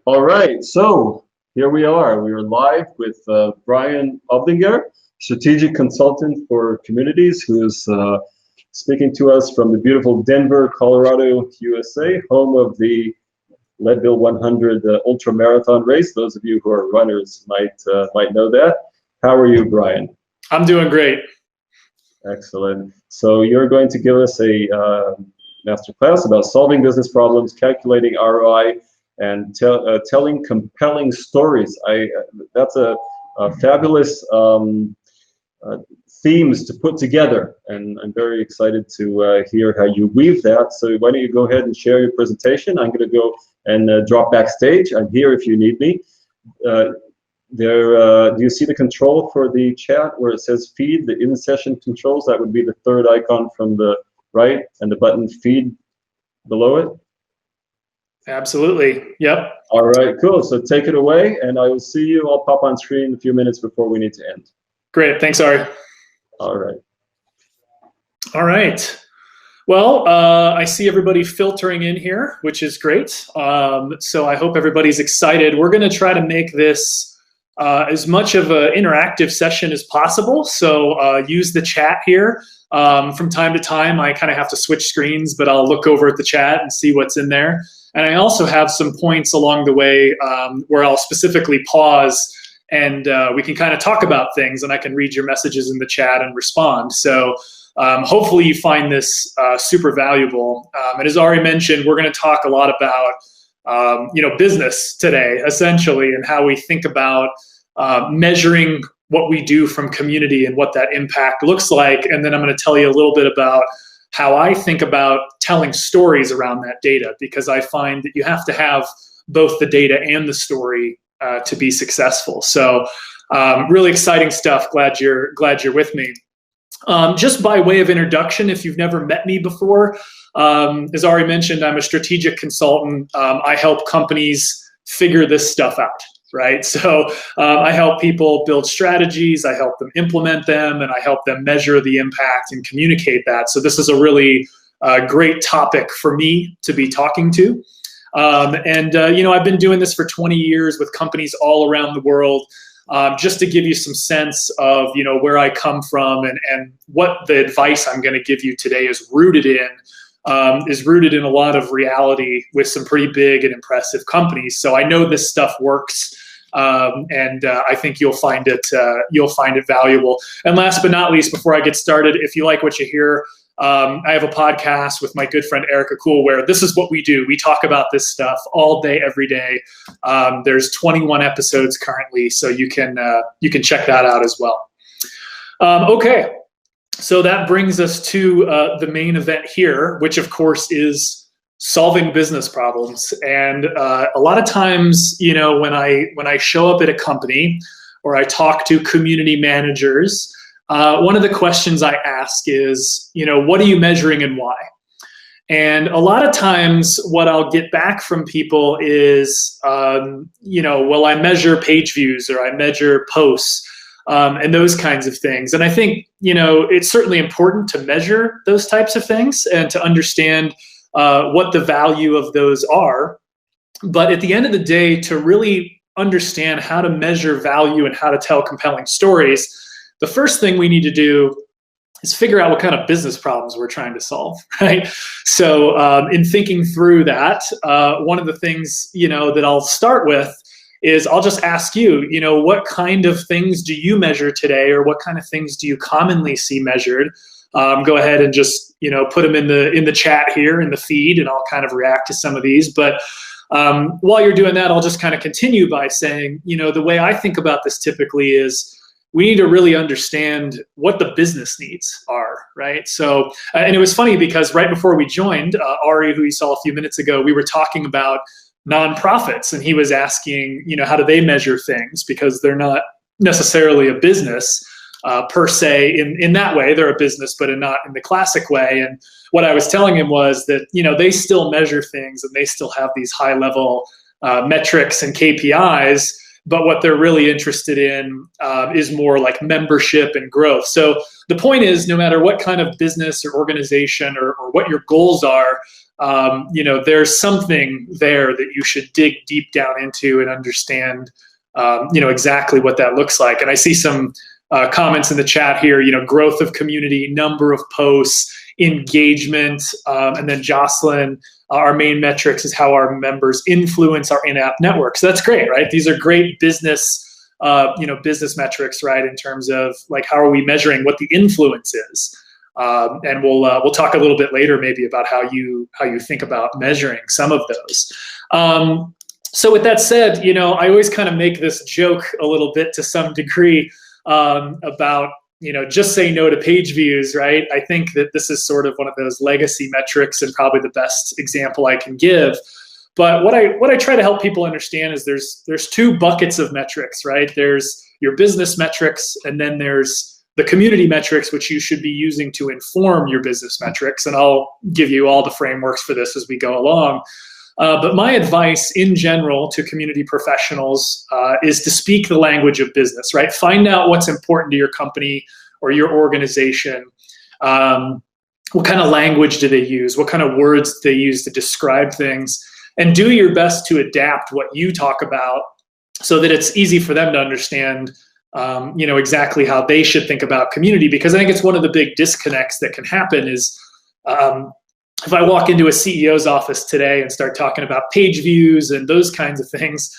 All right, so here we are. We are live with Brian Oblinger, strategic consultant for communities, who is speaking to us from the beautiful Denver, Colorado, USA, home of the Leadville 100 ultra marathon race. Those of you who are runners might know that. How are you, Brian? I'm doing great. Excellent. So you're going to give us a masterclass about solving business problems, calculating ROI, and telling compelling stories. That's a fabulous themes to put together, and I'm very excited to hear how you weave that. So why don't you go ahead and share your presentation? I'm going to go and drop backstage. I'm here if you need me. Do you see the control for the chat where it says feed, the in-session controls? That would be the third icon from the right, and the button feed below it. Absolutely. Yep. All right, cool. So take it away, and I will see you. I'll pop on screen in a few minutes before we need to end. Great. Thanks, Ari. All right. All right. Well, I see everybody filtering in here, which is great. So I hope everybody's excited. We're going to try to make this as much of an interactive session as possible. So use the chat here. From time to time, I kind of have to switch screens, but I'll look over at the chat and see what's in there. And I also have some points along the way where I'll specifically pause and we can kind of talk about things, and I can read your messages in the chat and respond. So hopefully you find this super valuable. And as Ari mentioned, we're going to talk a lot about business today, essentially, and how we think about measuring what we do from community and what that impact looks like. And then I'm going to tell you a little bit about how I think about telling stories around that data, because I find that you have to have both the data and the story to be successful. So really exciting stuff. Glad you're with me. Just by way of introduction, if you've never met me before, as Ari mentioned, I'm a strategic consultant. I help companies figure this stuff out. Right. So I help people build strategies, I help them implement them, and I help them measure the impact and communicate that. So this is a really great topic for me to be talking to. I've been doing this for 20 years with companies all around the world, just to give you some sense of, where I come from and what the advice I'm going to give you today is rooted in a lot of reality with some pretty big and impressive companies. So I know this stuff works, and I think you'll find it valuable. And last but not least, before I get started, if you like what you hear, I have a podcast with my good friend Erica Cool, where this is what we do. We talk about this stuff all day, every day. There's 21 episodes currently, so you can check that out as well. Okay. So that brings us to the main event here, which of course is solving business problems. And a lot of times, when I show up at a company or I talk to community managers, one of the questions I ask is, what are you measuring and why? And a lot of times what I'll get back from people is, well, I measure page views or I measure posts. And those kinds of things. And I think, it's certainly important to measure those types of things and to understand what the value of those are. But at the end of the day, to really understand how to measure value and how to tell compelling stories, the first thing we need to do is figure out what kind of business problems we're trying to solve, right? So in thinking through that, one of the things, that I'll start with is I'll just ask you, what kind of things do you measure today, or what kind of things do you commonly see measured? Go ahead and just, put them in the chat here in the feed, and I'll kind of react to some of these. But while you're doing that, I'll just kind of continue by saying, the way I think about this typically is we need to really understand what the business needs are, right? So, and it was funny because right before we joined, Ari, who you saw a few minutes ago, we were talking about nonprofits, and he was asking, how do they measure things, because they're not necessarily a business per se in that way. They're a business, but not in the classic way. And what I was telling him was that, they still measure things and they still have these high level metrics and KPIs, but what they're really interested in is more like membership and growth. So the point is, no matter what kind of business or organization or what your goals are, there's something there that you should dig deep down into and understand, exactly what that looks like. And I see some comments in the chat here, growth of community, number of posts, engagement, and then Jocelyn, our main metrics is how our members influence our in-app network. So that's great, right? These are great business metrics, right? In terms of like, how are we measuring what the influence is? And we'll talk a little bit later maybe about how you think about measuring some of those. So with that said, I always kind of make this joke a little bit to some degree about, just say no to page views, right? I think that this is sort of one of those legacy metrics and probably the best example I can give. But what I try to help people understand is there's two buckets of metrics, right? There's your business metrics, and then there's the community metrics, which you should be using to inform your business metrics. And I'll give you all the frameworks for this as we go along. But my advice in general to community professionals is to speak the language of business, right? Find out what's important to your company or your organization. What kind of language do they use? What kind of words do they use to describe things? And do your best to adapt what you talk about so that it's easy for them to understand, exactly how they should think about community. Because I think it's one of the big disconnects that can happen is, if I walk into a CEO's office today and start talking about page views and those kinds of things,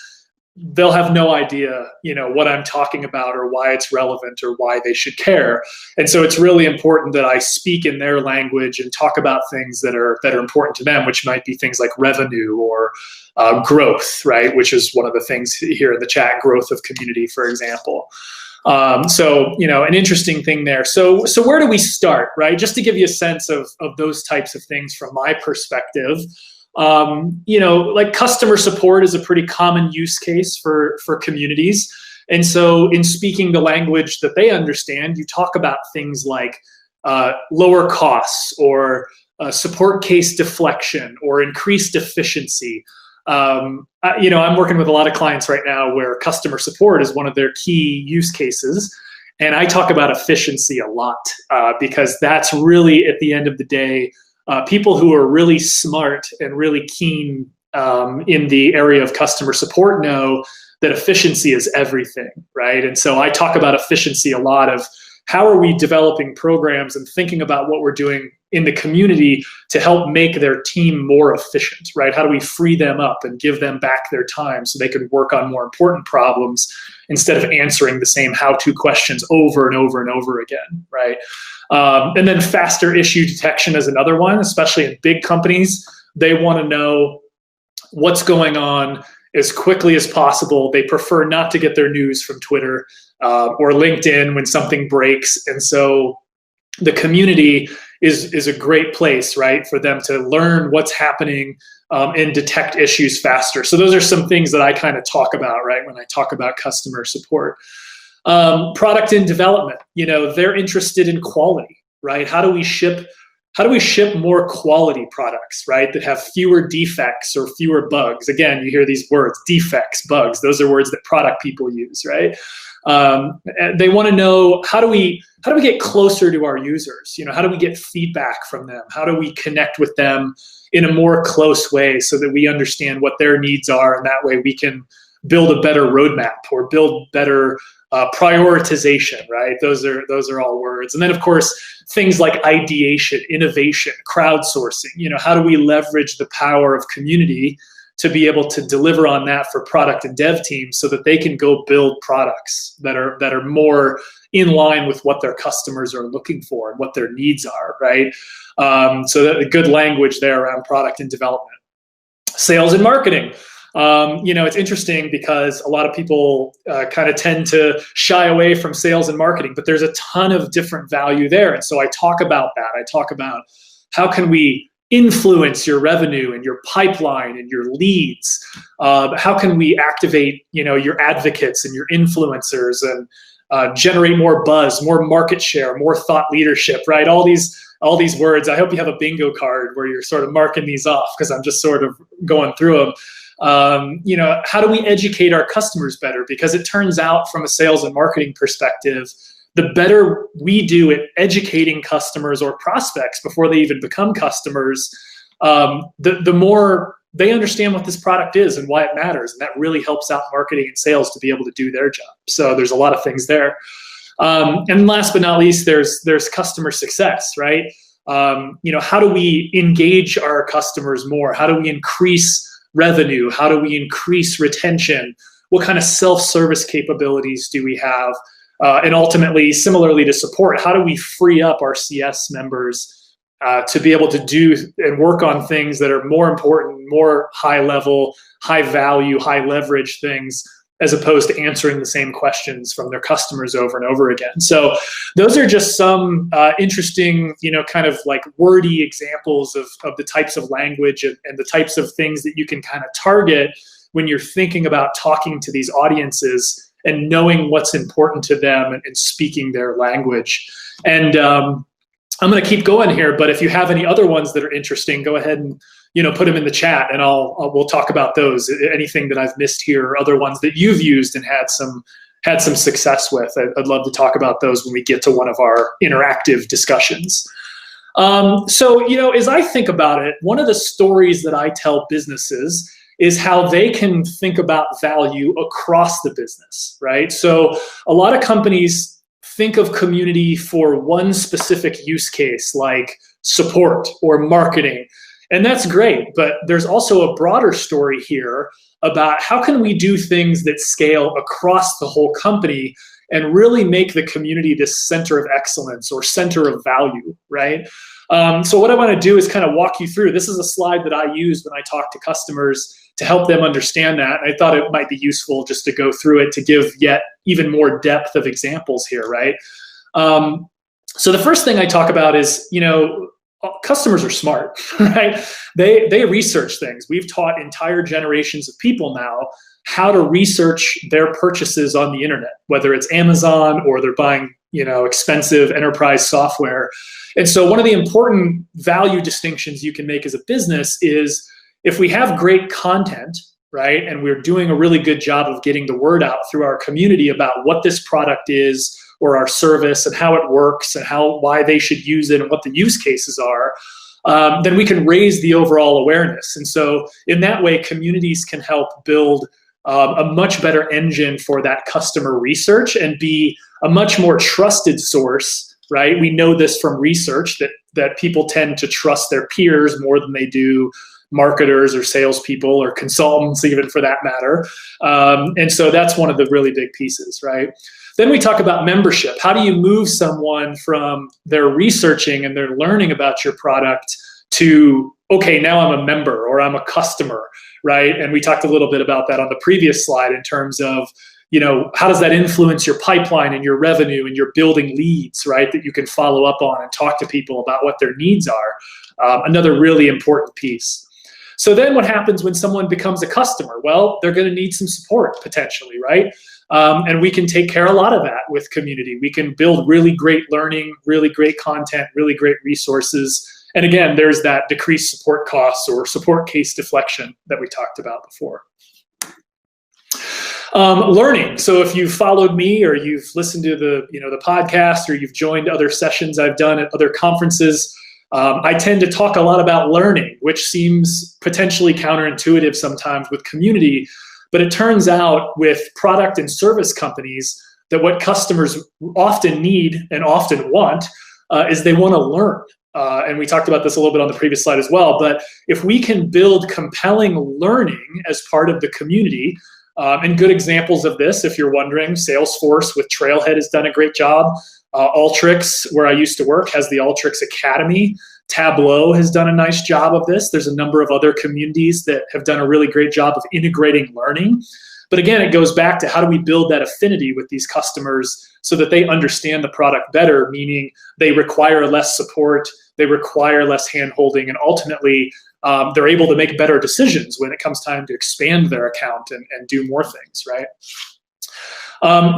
they'll have no idea, what I'm talking about or why it's relevant or why they should care. And so it's really important that I speak in their language and talk about things that are important to them, which might be things like revenue or growth, right? Which is one of the things here in the chat, growth of community, for example. An interesting thing there. So where do we start, right? Just to give you a sense of those types of things from my perspective, like customer support is a pretty common use case for communities. And so in speaking the language that they understand, you talk about things like lower costs or support case deflection or increased efficiency. I'm working with a lot of clients right now where customer support is one of their key use cases. And I talk about efficiency a lot because that's really, at the end of the day, people who are really smart and really keen in the area of customer support know that efficiency is everything, right? And so I talk about efficiency a lot of how are we developing programs and thinking about what we're doing in the community to help make their team more efficient, right? How do we free them up and give them back their time so they can work on more important problems instead of answering the same how-to questions over and over and over again, right? And then faster issue detection is another one, especially in big companies. They want to know what's going on as quickly as possible. They prefer not to get their news from Twitter or LinkedIn when something breaks. And so the community is a great place, right, for them to learn what's happening and detect issues faster. So those are some things that I kind of talk about, right, when I talk about customer support. Product and development, they're interested in quality, right? How do we ship more quality products, right, that have fewer defects or fewer bugs? Again, you hear these words, defects, bugs. Those are words that product people use, right? They want to know, how do we get closer to our users? How do we get feedback from them? How do we connect with them in a more close way so that we understand what their needs are, and that way we can build a better roadmap or build better prioritization, right? Those are all words. And then of course, things like ideation, innovation, crowdsourcing. How do we leverage the power of community to be able to deliver on that for product and dev teams so that they can go build products that are more in line with what their customers are looking for and what their needs are, right? So that a good language there around product and development. Sales and marketing. It's interesting because a lot of people kind of tend to shy away from sales and marketing, but there's a ton of different value there. And so I talk about that. I talk about how can we influence your revenue and your pipeline and your leads? How can we activate, your advocates and your influencers and generate more buzz, more market share, more thought leadership, right? All these words. I hope you have a bingo card where you're sort of marking these off because I'm just sort of going through them. How do we educate our customers better? Because it turns out from a sales and marketing perspective, the better we do at educating customers or prospects before they even become customers, the more they understand what this product is and why it matters. And that really helps out marketing and sales to be able to do their job. So there's a lot of things there. And last but not least, there's customer success, right? How do we engage our customers more? How do we increase revenue? How do we increase retention? What kind of self-service capabilities do we have? And ultimately, similarly to support, how do we free up our CS members to be able to do and work on things that are more important, more high level, high value, high leverage things, as opposed to answering the same questions from their customers over and over again. So those are just some interesting, kind of like wordy examples of the types of language and the types of things that you can kind of target when you're thinking about talking to these audiences and knowing what's important to them and speaking their language. And I'm going to keep going here, but if you have any other ones that are interesting, go ahead and put them in the chat, and we'll talk about those. Anything that I've missed here, or other ones that you've used and had some success with, I'd love to talk about those when we get to one of our interactive discussions. So as I think about it, one of the stories that I tell businesses is how they can think about value across the business, right? So a lot of companies think of community for one specific use case, like support or marketing. And that's great, but there's also a broader story here about how can we do things that scale across the whole company and really make the community this center of excellence or center of value, right? So what I want to do is kind of walk you through. This is a slide that I use when I talk to customers to help them understand that. And I thought it might be useful just to go through it to give yet even more depth of examples here, right? So the first thing I talk about is, customers are smart, right? They research things. We've taught entire generations of people now how to research their purchases on the internet, whether it's Amazon or they're buying, expensive enterprise software. And so one of the important value distinctions you can make as a business is if we have great content, right, and we're doing a really good job of getting the word out through our community about what this product is or our service and how it works and why they should use it and what the use cases are, then we can raise the overall awareness. And so in that way, communities can help build a much better engine for that customer research and be a much more trusted source, right? We know this from research that people tend to trust their peers more than they do marketers or salespeople or consultants, even for that matter. And so that's one of the really big pieces, right? Then we talk about membership. How do you move someone from their researching and their learning about your product to, okay, now I'm a member or I'm a customer, right? And we talked a little bit about that on the previous slide in terms of, how does that influence your pipeline and your revenue and your building leads, right? That you can follow up on and talk to people about what their needs are. Another really important piece. So then what happens when someone becomes a customer? Well, they're going to need some support potentially, right? And we can take care of a lot of that with community. We can build really great learning, really great content, really great resources. And again, there's that decreased support costs or support case deflection that we talked about before. Learning. So if you've followed me or you've listened to the podcast or you've joined other sessions I've done at other conferences, I tend to talk a lot about learning, which seems potentially counterintuitive sometimes with community. But it turns out with product and service companies that what customers often need and often want is they want to learn. And we talked about this a little bit on the previous slide as well. But if we can build compelling learning as part of the community, and good examples of this, if you're wondering, Salesforce with Trailhead has done a great job. Alteryx, where I used to work, has the Alteryx Academy. Tableau has done a nice job of this. There's a number of other communities that have done a really great job of integrating learning. But again, it goes back to how do we build that affinity with these customers so that they understand the product better, meaning they require less support, they require less hand-holding, and ultimately they're able to make better decisions when it comes time to expand their account and do more things, right?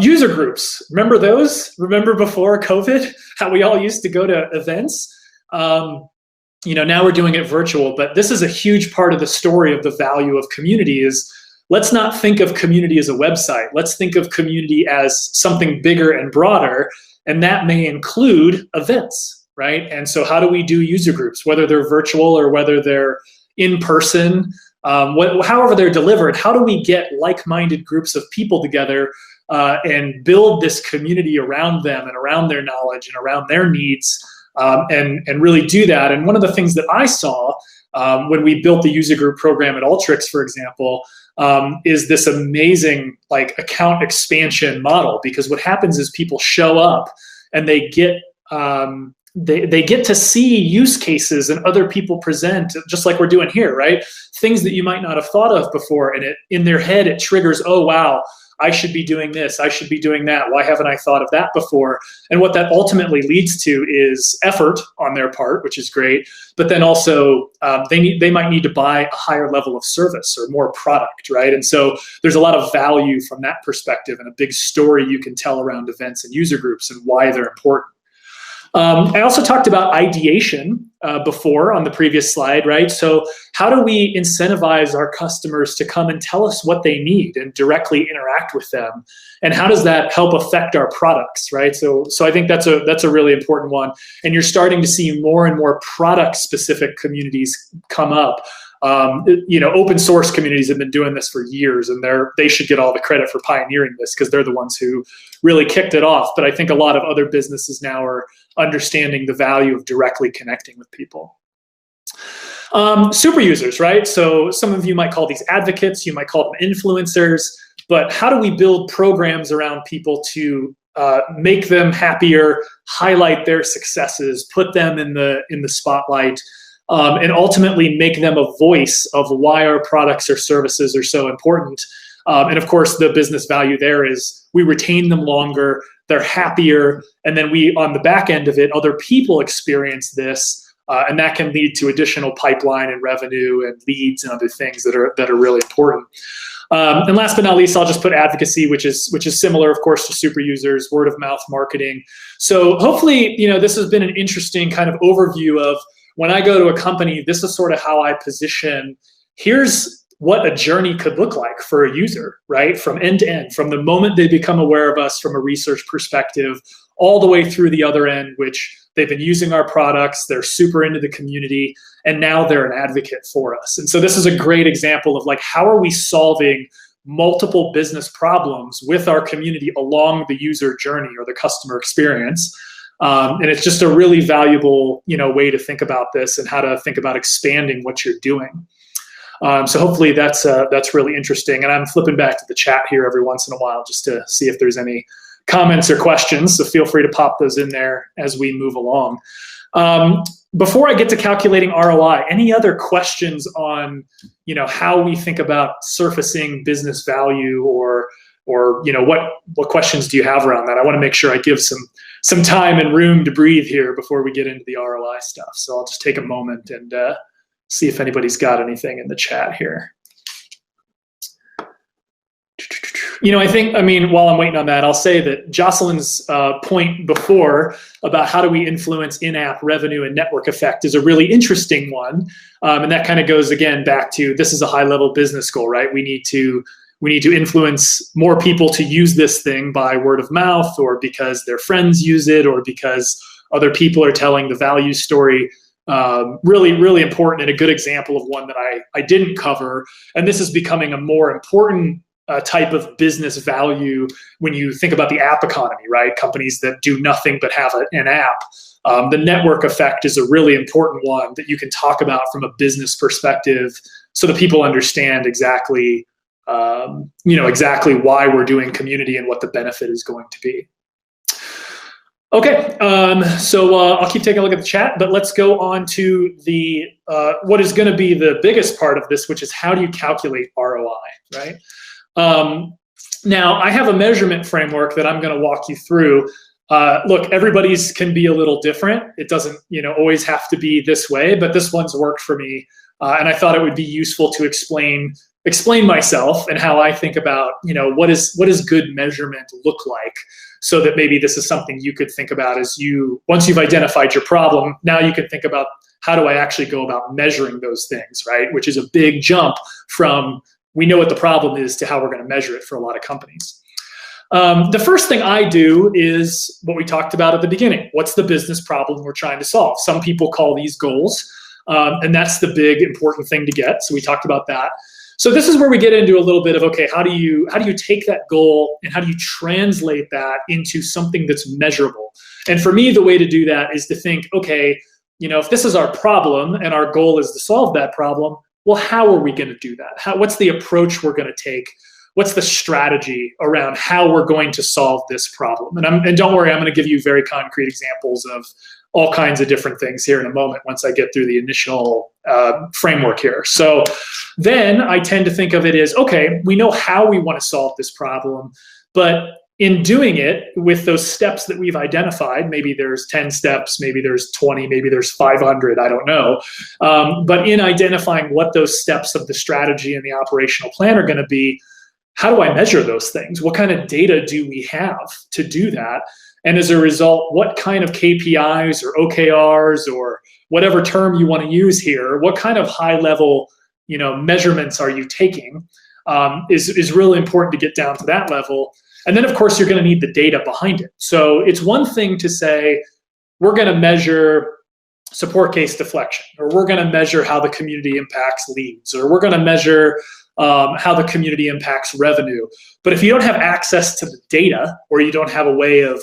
User groups, remember those? Remember before COVID, how we all used to go to events? Now we're doing it virtual, but this is a huge part of the story of the value of community is let's not think of community as a website. Let's think of community as something bigger and broader, and that may include events, right? And so how do we do user groups, whether they're virtual or whether they're in person, however they're delivered, how do we get like-minded groups of people together and build this community around them and around their knowledge and around their needs, and really do that? And one of the things that I saw when we built the user group program at Alteryx, for example, is this amazing like account expansion model. Because what happens is people show up and they get they get to see use cases and other people present, just like we're doing here, right? Things that you might not have thought of before, and in their head it triggers, oh wow, I should be doing this, I should be doing that, why haven't I thought of that before? And what that ultimately leads to is effort on their part, which is great, but then also they might need to buy a higher level of service or more product, right? And so there's a lot of value from that perspective and a big story you can tell around events and user groups and why they're important. I also talked about ideation before on the previous slide, right? So how do we incentivize our customers to come and tell us what they need and directly interact with them? And how does that help affect our products, right? So I think that's a really important one. And you're starting to see more and more product-specific communities come up. Open source communities have been doing this for years, and they should get all the credit for pioneering this because they're the ones who really kicked it off. But I think a lot of other businesses now are understanding the value of directly connecting with people. Super users, right? So some of you might call these advocates, you might call them influencers, but how do we build programs around people to make them happier, highlight their successes, put them in the spotlight, and ultimately make them a voice of why our products or services are so important? And of course, the business value there is we retain them longer, they're happier, and then we, on the back end of it, other people experience this, and that can lead to additional pipeline and revenue and leads and other things that are really important. And last but not least, I'll just put advocacy, which is similar, of course, to super users, word of mouth marketing. So hopefully, this has been an interesting kind of overview of when I go to a company, this is sort of how I position. Here's what a journey could look like for a user, right? From end to end, from the moment they become aware of us from a research perspective, all the way through the other end, which they've been using our products, they're super into the community, and now they're an advocate for us. And so this is a great example of like, how are we solving multiple business problems with our community along the user journey or the customer experience? And it's just a really valuable, way to think about this and how to think about expanding what you're doing. So hopefully that's really interesting. And I'm flipping back to the chat here every once in a while just to see if there's any comments or questions. So feel free to pop those in there as we move along. Before I get to calculating ROI, any other questions on, how we think about surfacing business value or what questions do you have around that? I want to make sure I give some time and room to breathe here before we get into the ROI stuff. So I'll just take a moment and see if anybody's got anything in the chat here. While I'm waiting on that, I'll say that Jocelyn's point before about how do we influence in-app revenue and network effect is a really interesting one. And that kind of goes, again, back to this is a high-level business goal, right? We need to influence more people to use this thing by word of mouth or because their friends use it or because other people are telling the value story. Really, really important and a good example of one that I didn't cover. And this is becoming a more important type of business value when you think about the app economy, right? Companies that do nothing but have an app. The network effect is a really important one that you can talk about from a business perspective so that people understand exactly exactly why we're doing community and what the benefit is going to be. Okay, so I'll keep taking a look at the chat, but let's go on to the what is going to be the biggest part of this, which is how do you calculate ROI, right? Now, I have a measurement framework that I'm going to walk you through. Look, everybody's can be a little different. It doesn't always have to be this way, but this one's worked for me, and I thought it would be useful to explain myself and how I think about what does good measurement look like, so that maybe this is something you could think about as once you've identified your problem, now you can think about how do I actually go about measuring those things, right? Which is a big jump from we know what the problem is to how we're going to measure it for a lot of companies. The first thing I do is what we talked about at the beginning. What's the business problem we're trying to solve? Some people call these goals, and that's the big important thing to get. So we talked about that. So this is where we get into a little bit of, okay, how do you take that goal and how do you translate that into something that's measurable? And for me, the way to do that is to think, okay, if this is our problem and our goal is to solve that problem, well, how are we going to do that? What's the approach we're going to take? What's the strategy around how we're going to solve this problem? And don't worry, I'm going to give you very concrete examples of all kinds of different things here in a moment once I get through the initial framework here. So then I tend to think of it as, okay, we know how we want to solve this problem, but in doing it with those steps that we've identified, maybe there's 10 steps, maybe there's 20, maybe there's 500, I don't know. But in identifying what those steps of the strategy and the operational plan are going to be, how do I measure those things? What kind of data do we have to do that? And as a result, what kind of KPIs or OKRs or whatever term you want to use here, what kind of high level measurements are you taking is really important to get down to that level. And then, of course, you're going to need the data behind it. So it's one thing to say, we're going to measure support case deflection, or we're going to measure how the community impacts leads, or we're going to measure how the community impacts revenue. But if you don't have access to the data, or you don't have a way of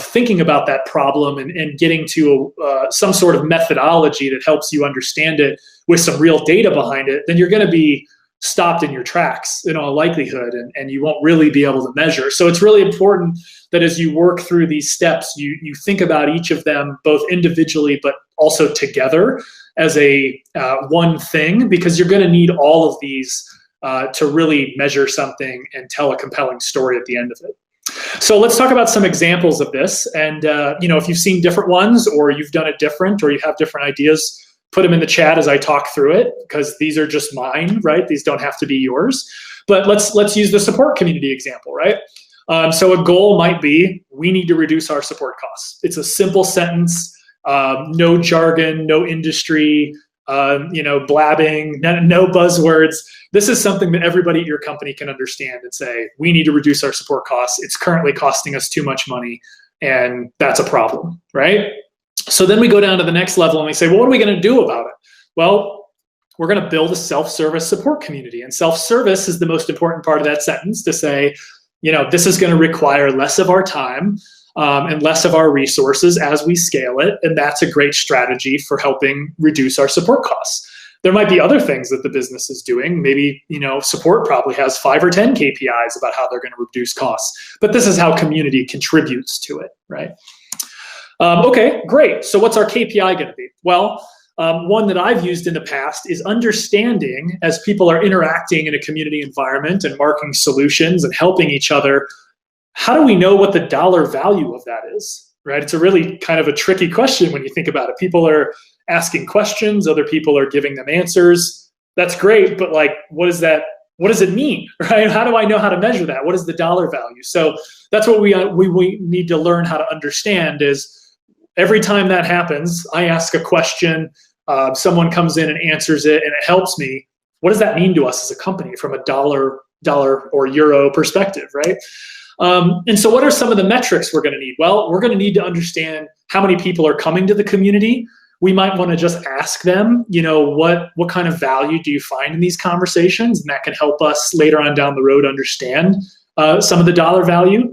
thinking about that problem and getting to some sort of methodology that helps you understand it with some real data behind it, then you're going to be stopped in your tracks in all likelihood, and you won't really be able to measure. So it's really important that as you work through these steps, you think about each of them both individually but also together as a one thing, because you're going to need all of these to really measure something and tell a compelling story at the end of it. So let's talk about some examples of this. And if you've seen different ones, or you've done it different, or you have different ideas, put them in the chat as I talk through it, because these are just mine, right? These don't have to be yours. But let's use the support community example, right? So a goal might be, we need to reduce our support costs. It's a simple sentence, no jargon, no industry, blabbing, no buzzwords. This is something that everybody at your company can understand and say, we need to reduce our support costs. It's currently costing us too much money, and that's a problem, right? So then we go down to the next level and we say, well, what are we going to do about it? Well, we're going to build a self-service support community. And self-service is the most important part of that sentence, to say, this is going to require less of our time and less of our resources as we scale it. And that's a great strategy for helping reduce our support costs. There might be other things that the business is doing. Maybe, support probably has 5 or 10 KPIs about how they're going to reduce costs. But this is how community contributes to it, right? Okay, great. So what's our KPI going to be? Well, one that I've used in the past is understanding, as people are interacting in a community environment and marking solutions and helping each other, how do we know what the dollar value of that is, right? It's a really kind of a tricky question when you think about it. People are asking questions, other people are giving them answers. That's great, but what does it mean, right? How do I know how to measure that? What is the dollar value? So that's what we need to learn how to understand is, every time that happens, I ask a question, someone comes in and answers it, and it helps me. What does that mean to us as a company from a dollar or euro perspective, right? And so what are some of the metrics we're going to need? Well, we're going to need to understand how many people are coming to the community. We might want to just ask them, what kind of value do you find in these conversations? And that can help us later on down the road understand some of the dollar value.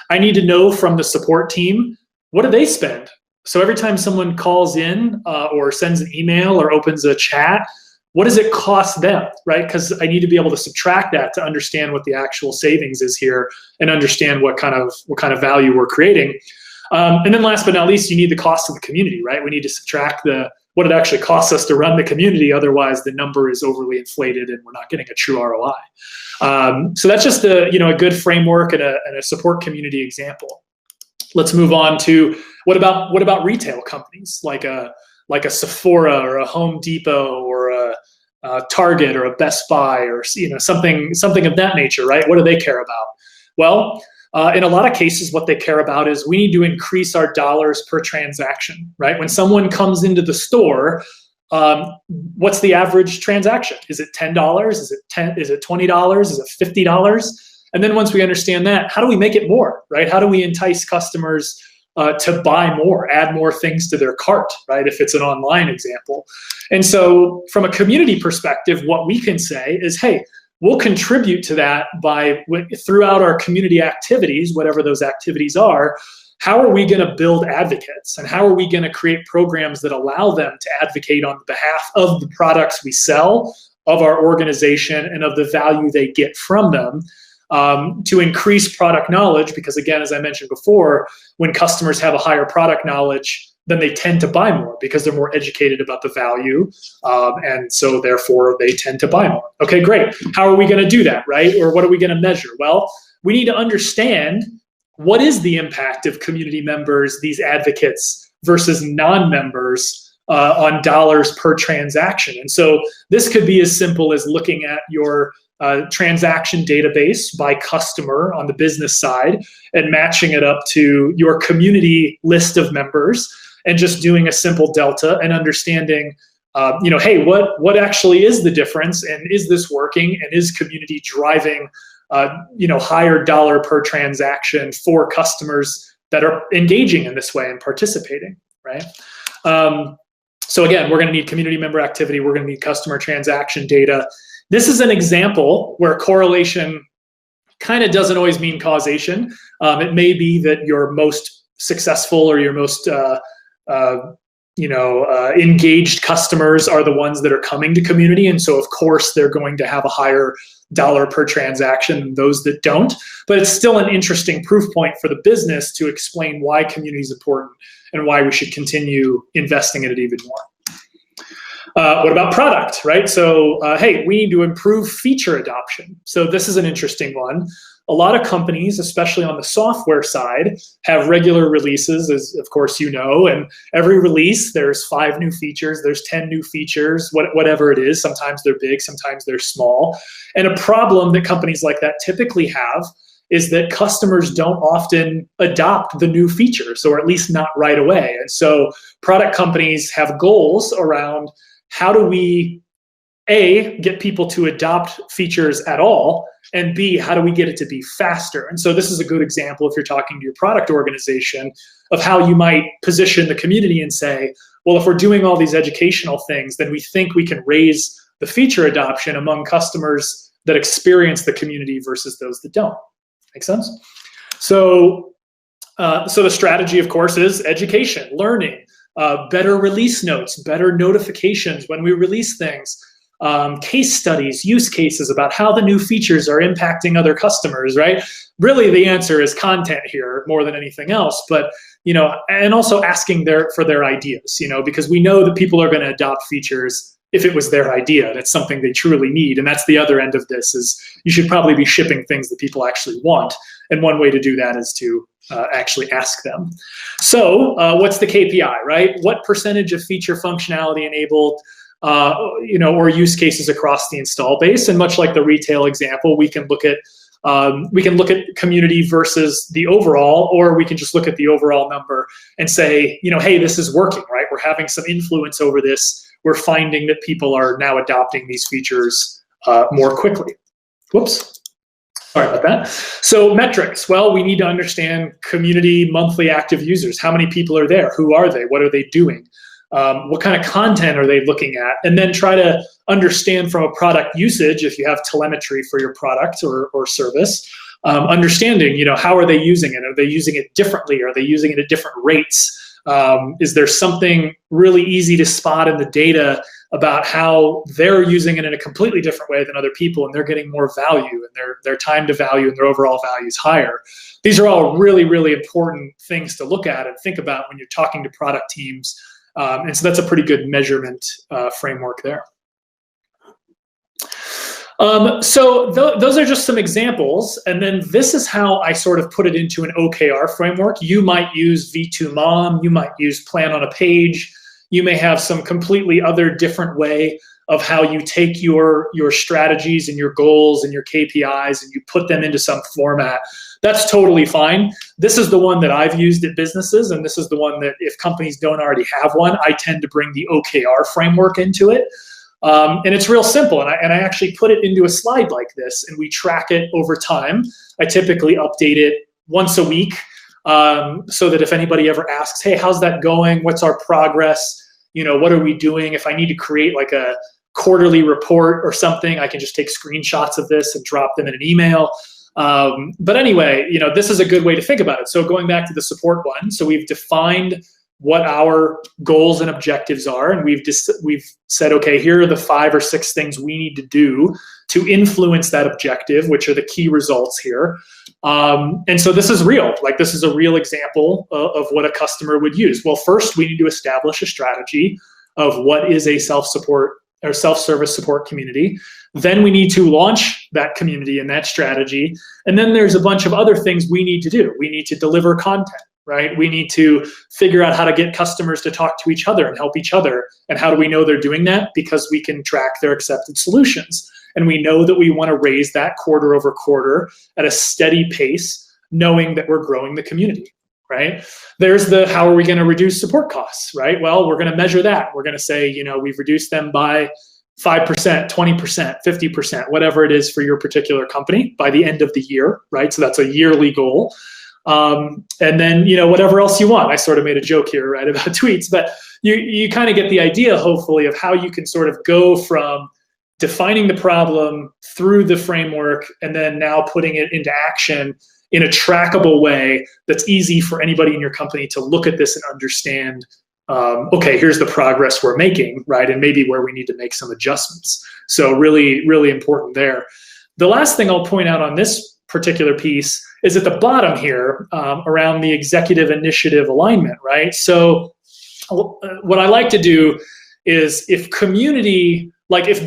I need to know from the support team, what do they spend? So every time someone calls in or sends an email or opens a chat, what does it cost them, right? Because I need to be able to subtract that to understand what the actual savings is here and understand what kind of value we're creating. And then last but not least, you need the cost of the community, right? We need to subtract what it actually costs us to run the community. Otherwise, the number is overly inflated and we're not getting a true ROI. So that's just a good framework and a support community example. Let's move on to what about retail companies like a Sephora or a Home Depot or a Target or a Best Buy or something of that nature, right? What do they care about? Well, in a lot of cases, what they care about is we need to increase our dollars per transaction, right? When someone comes into the store, what's the average transaction? Is it $10? Is it $20? Is it $50? And then once we understand that, how do we make it more, right? How do we entice customers to buy more, add more things to their cart, right? If it's an online example. And so from a community perspective, what we can say is, hey, we'll contribute to that throughout our community activities, whatever those activities are. How are we going to build advocates, and how are we going to create programs that allow them to advocate on behalf of the products we sell, of our organization, and of the value they get from them, to increase product knowledge? Because again, as I mentioned before, when customers have a higher product knowledge, then they tend to buy more because they're more educated about the value, and so therefore they tend to buy more. Okay, great. How are we going to do that, right? Or what are we going to measure? Well, we need to understand what is the impact of community members, these advocates, versus non-members on dollars per transaction. And so this could be as simple as looking at your transaction database by customer on the business side and matching it up to your community list of members and just doing a simple delta and understanding, hey, what actually is the difference, and is this working, and is community driving higher dollar per transaction for customers that are engaging in this way and participating, right? So again, we're going to need community member activity. We're going to need customer transaction data. This is an example where correlation kind of doesn't always mean causation. It may be that your most successful or your most engaged customers are the ones that are coming to community, and so of course they're going to have a higher dollar per transaction than those that don't. But it's still an interesting proof point for the business to explain why community is important and why we should continue investing in it even more. What about product, right? So, hey, we need to improve feature adoption. So this is an interesting one. A lot of companies, especially on the software side, have regular releases, as of course you know, and every release there's 5 new features, there's 10 new features, whatever it is. Sometimes they're big, sometimes they're small. And a problem that companies like that typically have is that customers don't often adopt the new features, or at least not right away. And so product companies have goals around how do we, A, get people to adopt features at all, and B, how do we get it to be faster? And so this is a good example, if you're talking to your product organization, of how you might position the community and say, well, if we're doing all these educational things, then we think we can raise the feature adoption among customers that experience the community versus those that don't. Make sense? So the strategy, of course, is education, learning, better release notes, better notifications when we release things, case studies, use cases about how the new features are impacting other customers, right? Really, the answer is content here more than anything else, but, and also asking for their ideas, because we know that people are going to adopt features if it was their idea and it's something they truly need. And that's the other end of this, is you should probably be shipping things that people actually want. And one way to do that is to actually ask them. So what's the KPI, right? What percentage of feature functionality enabled, or use cases across the install base? And much like the retail example, we can look at community versus the overall, or we can just look at the overall number and say, hey, this is working, right? We're having some influence over this. We're finding that people are now adopting these features more quickly. Whoops. Sorry about that. So metrics. Well, we need to understand community monthly active users. How many people are there? Who are they? What are they doing? What kind of content are they looking at? And then try to understand from a product usage, if you have telemetry for your product or service, understanding, how are they using it? Are they using it differently? Are they using it at different rates? Is there something really easy to spot in the data about how they're using it in a completely different way than other people, and they're getting more value, and their time to value and their overall value is higher? These are all really, really important things to look at and think about when you're talking to product teams. And so that's a pretty good measurement framework there. So those are just some examples. And then this is how I sort of put it into an OKR framework. You might use V2MOM. You might use plan on a page. You may have some completely other different way of how you take your strategies and your goals and your KPIs and you put them into some format. That's totally fine. This is the one that I've used at businesses, and this is the one that if companies don't already have one, I tend to bring the OKR framework into it. And it's real simple. And I actually put it into a slide like this, and we track it over time. I typically update it once a week, so that if anybody ever asks, hey, how's that going? What's our progress? What are we doing? If I need to create like a quarterly report or something, I can just take screenshots of this and drop them in an email. But anyway, this is a good way to think about it. So going back to the support one, so we've defined what our goals and objectives are, and we've said, okay, here are the 5 or 6 things we need to do to influence that objective, which are the key results here. And so this is real. Like, this is a real example of what a customer would use. Well, first we need to establish a strategy of what is a self-support or self-service support community. Then we need to launch that community and that strategy. And then there's a bunch of other things we need to do. We need to deliver content, right? We need to figure out how to get customers to talk to each other and help each other. And how do we know they're doing that? Because we can track their accepted solutions. And we know that we want to raise that quarter over quarter at a steady pace, knowing that we're growing the community, right? There's the, how are we going to reduce support costs, right? Well, we're going to measure that. We're going to say, we've reduced them by 5%, 20%, 50%, whatever it is for your particular company by the end of the year, right? So that's a yearly goal. And then, whatever else you want. I sort of made a joke here, right, about tweets, but you kind of get the idea, hopefully, of how you can sort of go from defining the problem through the framework and then now putting it into action in a trackable way that's easy for anybody in your company to look at this and understand, okay, here's the progress we're making, right? And maybe where we need to make some adjustments. So really, really important there. The last thing I'll point out on this particular piece is at the bottom here, around the executive initiative alignment, right? So what I like to do is, if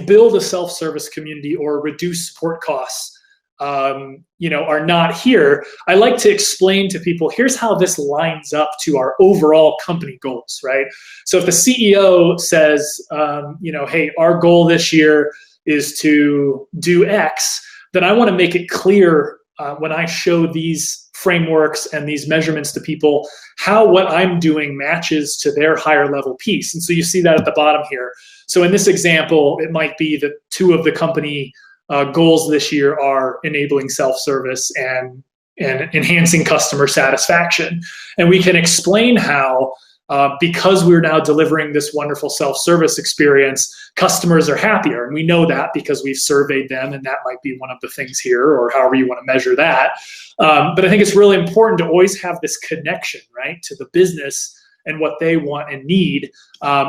build a self-service community or reduce support costs, are not here, I like to explain to people, here's how this lines up to our overall company goals, right? So if the CEO says, hey, our goal this year is to do X, then I want to make it clear when I show these frameworks and these measurements to people, how what I'm doing matches to their higher level piece. And so you see that at the bottom here. So in this example, it might be that 2 of the company goals this year are enabling self-service and enhancing customer satisfaction. And we can explain how, because we're now delivering this wonderful self-service experience, customers are happier. And we know that because we've surveyed them, and that might be one of the things here, or however you want to measure that. But I think it's really important to always have this connection, right, to the business and what they want and need,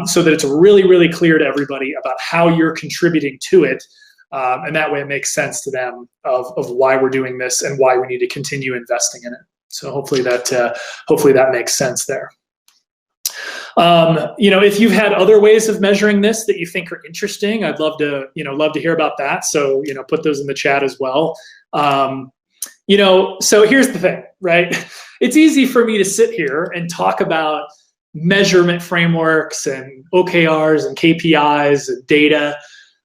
so that it's really, really clear to everybody about how you're contributing to it. And that way it makes sense to them of why we're doing this and why we need to continue investing in it. So hopefully that makes sense there. If you've had other ways of measuring this that you think are interesting, I'd love to hear about that. So, put those in the chat as well. So here's the thing, right? It's easy for me to sit here and talk about measurement frameworks and OKRs and KPIs and data.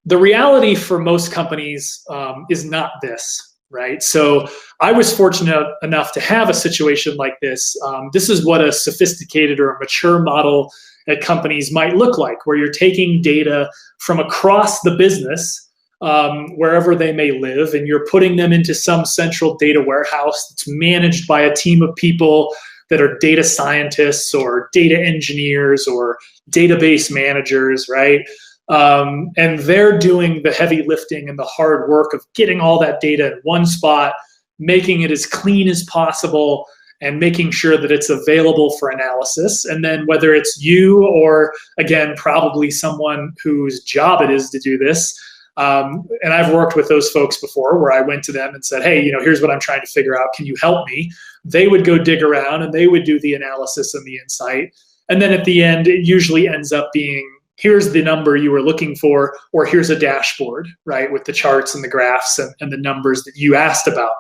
The reality for most companies is not this, right? So I was fortunate enough to have a situation like this. This is what a sophisticated or a mature model at companies might look like, where you're taking data from across the business, wherever they may live, and you're putting them into some central data warehouse that's managed by a team of people that are data scientists or data engineers or database managers, right? And they're doing the heavy lifting and the hard work of getting all that data in one spot, making it as clean as possible, and making sure that it's available for analysis. And then whether it's you or, again, probably someone whose job it is to do this, and I've worked with those folks before, where I went to them and said, hey, here's what I'm trying to figure out. Can you help me? They would go dig around and they would do the analysis and the insight. And then at the end, it usually ends up being, here's the number you were looking for, or here's a dashboard, right, with the charts and the graphs and the numbers that you asked about.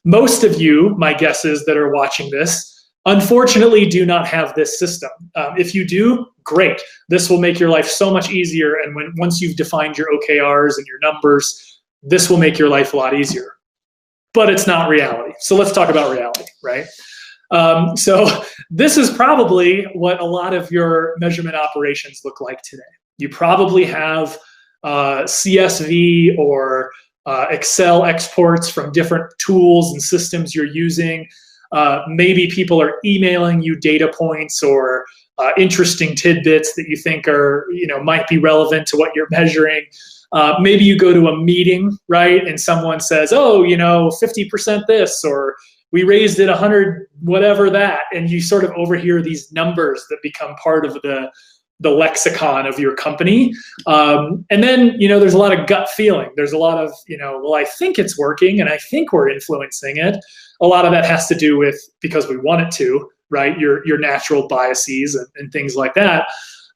Most of you, my guess is, that are watching this, unfortunately do not have this system. If you do, great. This will make your life so much easier. And once you've defined your OKRs and your numbers, this will make your life a lot easier. But it's not reality. So let's talk about reality, right? So this is probably what a lot of your measurement operations look like today. You probably have CSV or Excel exports from different tools and systems you're using. Maybe people are emailing you data points or interesting tidbits that you think are, might be relevant to what you're measuring. Maybe you go to a meeting, right? And someone says, oh, 50% this, or we raised it 100, whatever that. And you sort of overhear these numbers that become part of the lexicon of your company. And then, there's a lot of gut feeling. There's a lot of, well, I think it's working and I think we're influencing it. A lot of that has to do with because we want it to, right? Your natural biases and things like that.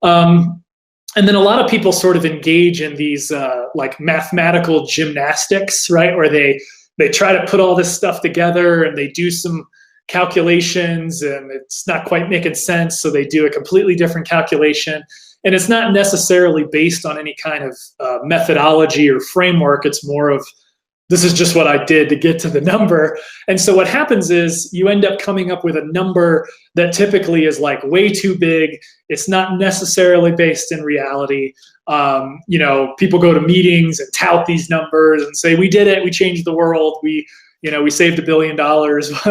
And then a lot of people sort of engage in these like mathematical gymnastics, right? Where they try to put all this stuff together and they do some calculations and it's not quite making sense. So they do a completely different calculation. And it's not necessarily based on any kind of methodology or framework. It's more of, this is just what I did to get to the number. And so what happens is you end up coming up with a number that typically is like way too big. It's not necessarily based in reality. People go to meetings and tout these numbers and say, we did it, we changed the world, we saved $1 billion,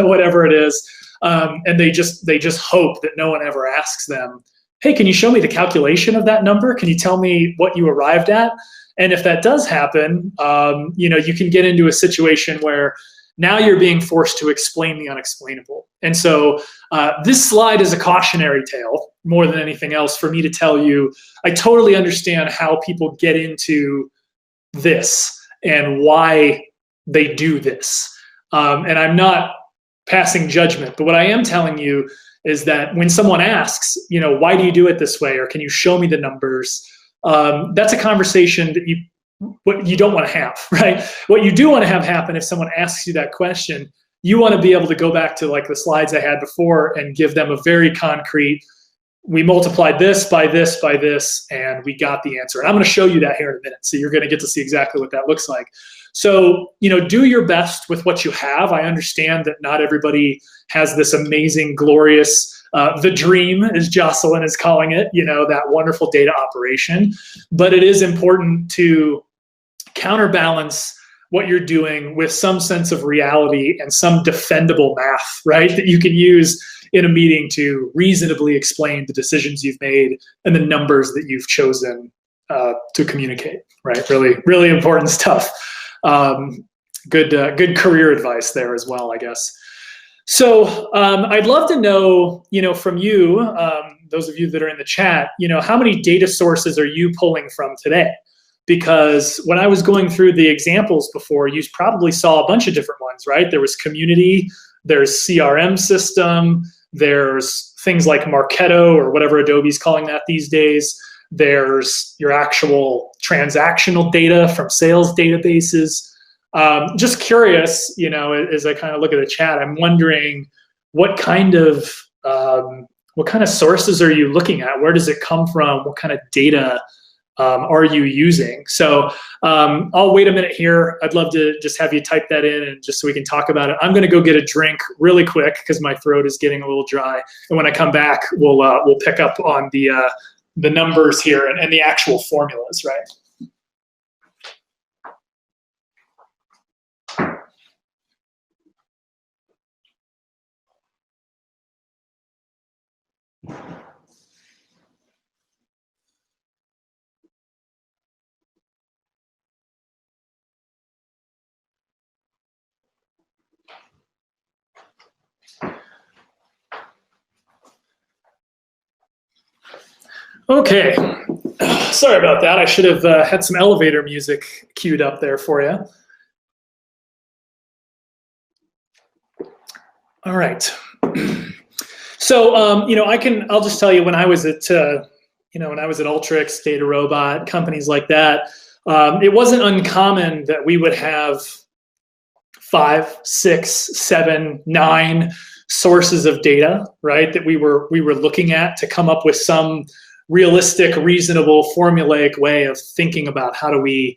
whatever it is. And they just hope that no one ever asks them, hey, can you show me the calculation of that number? Can you tell me what you arrived at? And if that does happen, you can get into a situation where now you're being forced to explain the unexplainable. And so this slide is a cautionary tale more than anything else for me to tell you, I totally understand how people get into this and why they do this. And I'm not passing judgment, but what I am telling you is that when someone asks, why do you do it this way? Or can you show me the numbers? That's a conversation that you don't want to have, right? What you do want to have happen if someone asks you that question, you want to be able to go back to like the slides I had before and give them a very concrete, we multiplied this by this by this, and we got the answer. And I'm going to show you that here in a minute. So you're going to get to see exactly what that looks like. So, do your best with what you have. I understand that not everybody has this amazing, glorious, the dream, as Jocelyn is calling it, that wonderful data operation. But it is important to counterbalance what you're doing with some sense of reality and some defendable math, right? That you can use in a meeting to reasonably explain the decisions you've made and the numbers that you've chosen to communicate, right? Really, really important stuff. Good career advice there as well, I guess. So I'd love to know, from you, those of you that are in the chat, how many data sources are you pulling from today? Because when I was going through the examples before, you probably saw a bunch of different ones, right? There was community, there's CRM system, there's things like Marketo or whatever Adobe's calling that these days. There's your actual transactional data from sales databases. Just curious, as I kind of look at the chat, I'm wondering what kind of sources are you looking at? Where does it come from? What kind of data are you using? So I'll wait a minute here. I'd love to just have you type that in and just so we can talk about it. I'm going to go get a drink really quick because my throat is getting a little dry. And when I come back, we'll pick up on the numbers here and the actual formulas, right? Okay, sorry about that. I should have had some elevator music queued up there for you. All right. So, I'll just tell you when I was at, Alteryx, Data Robot, companies like that, it wasn't uncommon that we would have 5, 6, 7, 9 sources of data, right? That we were looking at to come up with some realistic, reasonable, formulaic way of thinking about how do we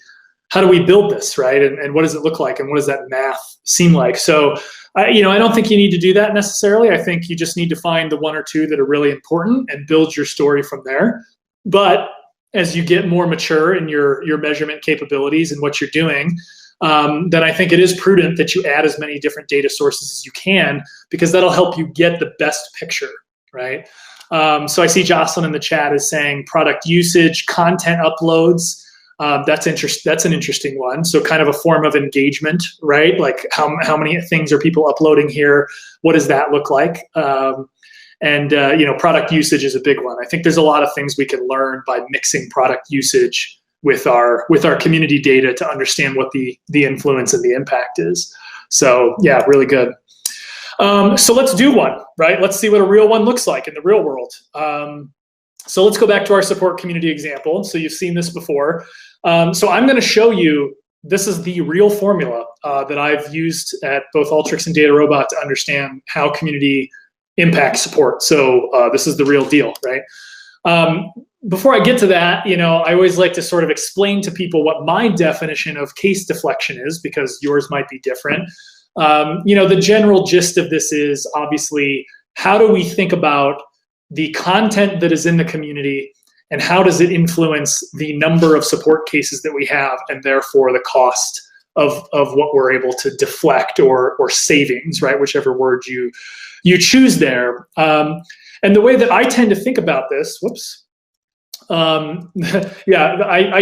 build this, right? And what does it look like? And what does that math seem like? So, I don't think you need to do that necessarily. I think you just need to find the 1 or 2 that are really important and build your story from there. But as you get more mature in your measurement capabilities and what you're doing, then I think it is prudent that you add as many different data sources as you can, because that'll help you get the best picture, right? So I see Jocelyn in the chat is saying product usage, content uploads. That's an interesting one. So kind of a form of engagement, right? Like how many things are people uploading here? What does that look like? Product usage is a big one. I think there's a lot of things we can learn by mixing product usage with our community data to understand what the influence and the impact is. So yeah, really good. So let's do one, right? Let's see what a real one looks like in the real world. So let's go back to our support community example. So you've seen this before. So I'm going to show you, this is the real formula that I've used at both Alteryx and DataRobot to understand how community impacts support. So this is the real deal, right? Before I get to that, I always like to sort of explain to people what my definition of case deflection is, because yours might be different. The general gist of this is obviously, how do we think about the content that is in the community, and how does it influence the number of support cases that we have, and therefore the cost of what we're able to deflect or savings, right? Whichever word you choose there. And the way that I tend to think about this, I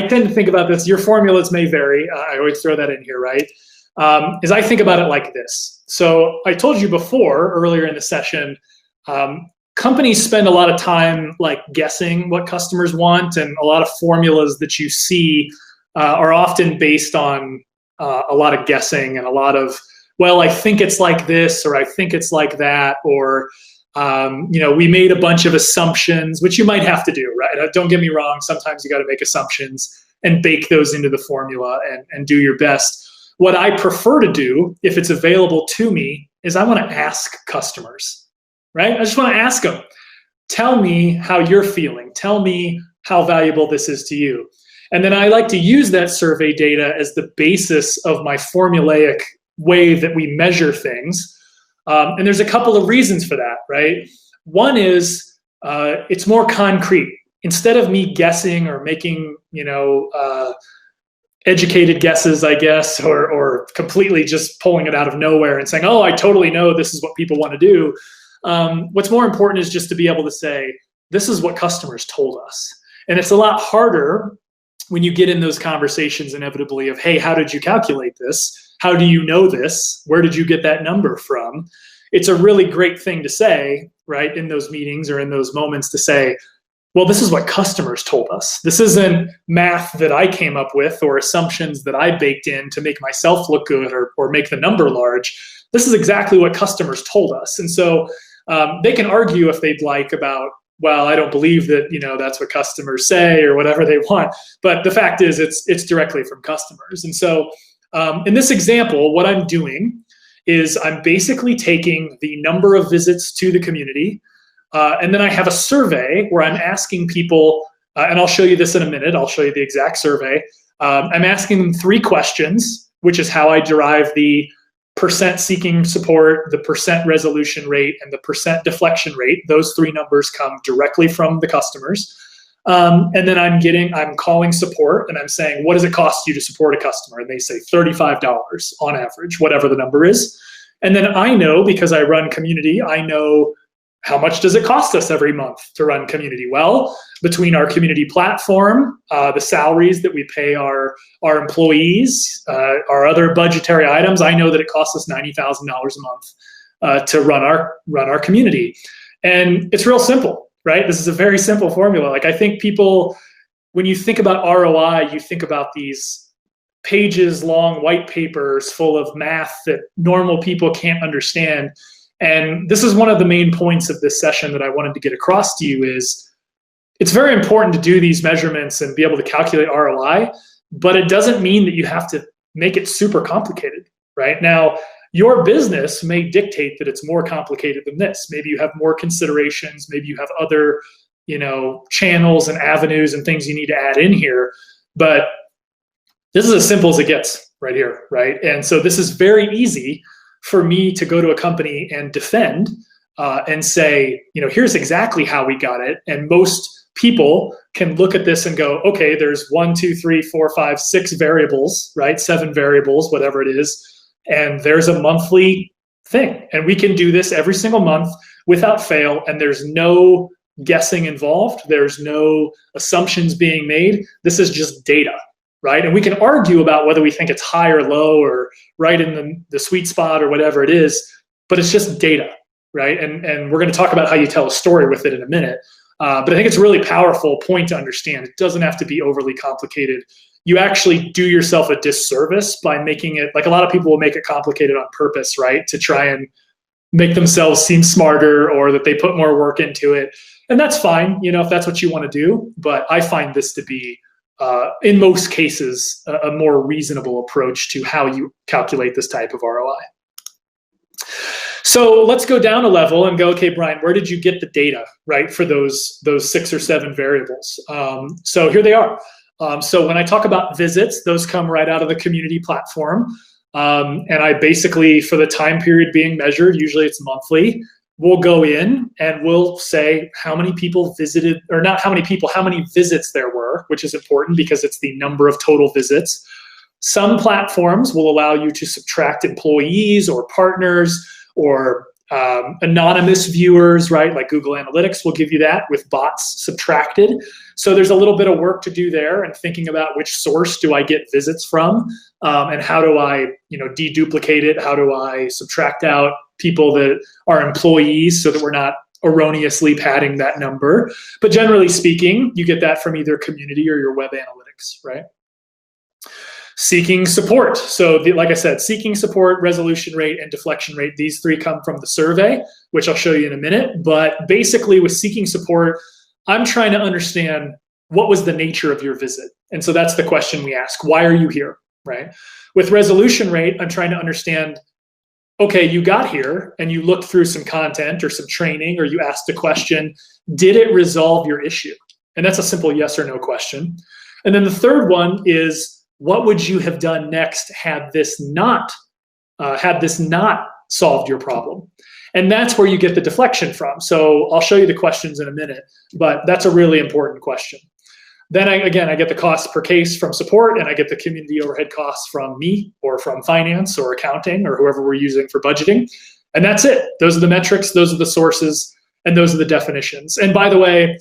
tend to think about this. Your formulas may vary. I always throw that in here, right? Is I think about it like this. So I told you before, earlier in the session, companies spend a lot of time like guessing what customers want, and a lot of formulas that you see are often based on a lot of guessing and a lot of, well, I think it's like this, or I think it's like that, or we made a bunch of assumptions, which you might have to do, right? Don't get me wrong. Sometimes you got to make assumptions and bake those into the formula and do your best. What I prefer to do, if it's available to me, is I want to ask customers, right? I just want to ask them, tell me how you're feeling. Tell me how valuable this is to you. And then I like to use that survey data as the basis of my formulaic way that we measure things. And there's a couple of reasons for that, right? One is it's more concrete. Instead of me guessing or making, educated guesses, I guess, or completely just pulling it out of nowhere and saying, oh, I totally know this is what people want to do. What's more important is just to be able to say, this is what customers told us. And it's a lot harder when you get in those conversations inevitably of, hey, how did you calculate this? How do you know this? Where did you get that number from? It's a really great thing to say, right, in those meetings or in those moments, to say, well, this is what customers told us. This isn't math that I came up with or assumptions that I baked in to make myself look good or make the number large. This is exactly what customers told us. And so they can argue if they'd like about, well, I don't believe that, that's what customers say or whatever they want. But the fact is it's directly from customers. And so in this example, what I'm doing is I'm basically taking the number of visits to the community, and then I have a survey where I'm asking people, and I'll show you this in a minute, I'll show you the exact survey. I'm asking them 3 questions, which is how I derive the percent seeking support, the percent resolution rate, and the percent deflection rate. Those 3 numbers come directly from the customers. And then I'm calling support and I'm saying, what does it cost you to support a customer? And they say $35 on average, whatever the number is. And then I know, because I run community, I know how much does it cost us every month to run community? Well, between our community platform, the salaries that we pay our employees, our other budgetary items, I know that it costs us $90,000 a month to run our community. And it's real simple, right? This is a very simple formula. Like, I think people, when you think about ROI, you think about these pages long white papers full of math that normal people can't understand. And this is one of the main points of this session that I wanted to get across to you is it's very important to do these measurements and be able to calculate ROI, but it doesn't mean that you have to make it super complicated, right? Now, your business may dictate that it's more complicated than this. Maybe you have more considerations, maybe you have other, channels and avenues and things you need to add in here, but this is as simple as it gets right here, right? And so this is very easy for me to go to a company and defend and say, here's exactly how we got it. And most people can look at this and go, okay, there's 1, 2, 3, 4, 5, 6 variables, right? 7 variables, whatever it is. And there's a monthly thing. And we can do this every single month without fail. And there's no guessing involved. There's no assumptions being made. This is just data, right? And we can argue about whether we think it's high or low or right in the sweet spot or whatever it is, but it's just data, right? And we're going to talk about how you tell a story with it in a minute. But I think it's a really powerful point to understand. It doesn't have to be overly complicated. You actually do yourself a disservice by making it, like a lot of people will make it complicated on purpose, right? To try and make themselves seem smarter or that they put more work into it. And that's fine, you know, if that's what you want to do. But I find this to be, in most cases, a more reasonable approach to how you calculate this type of ROI. So let's go down a level and go, okay, Brian, where did you get the data, right, for those 6 or 7 variables? So here they are. So when I talk about visits, those come right out of the community platform. And I basically, for the time period being measured, usually it's monthly, we'll go in and we'll say how many people visited, or not how many people, how many visits there were, which is important because it's the number of total visits. Some platforms will allow you to subtract employees or partners or anonymous viewers, right? Like Google Analytics will give you that with bots subtracted. So there's a little bit of work to do there and thinking about which source do I get visits from, and how do I, you know, deduplicate it? How do I subtract out people that are employees so that we're not erroneously padding that number? But generally speaking, you get that from either community or your web analytics, right? Seeking support. So like I said, seeking support, resolution rate, and deflection rate, these 3 come from the survey, which I'll show you in a minute. But basically with seeking support, I'm trying to understand what was the nature of your visit. And so that's the question we ask. Why are you here, right? With resolution rate, I'm trying to understand, okay, you got here and you looked through some content or some training, or you asked a question, did it resolve your issue? And that's a simple yes or no question. And then the third one is, what would you have done next had this not solved your problem? And that's where you get the deflection from. So I'll show you the questions in a minute, but that's a really important question. Then I get the cost per case from support, and I get the community overhead costs from me or from finance or accounting or whoever we're using for budgeting. And that's it. Those are the metrics, those are the sources, and those are the definitions. And by the way,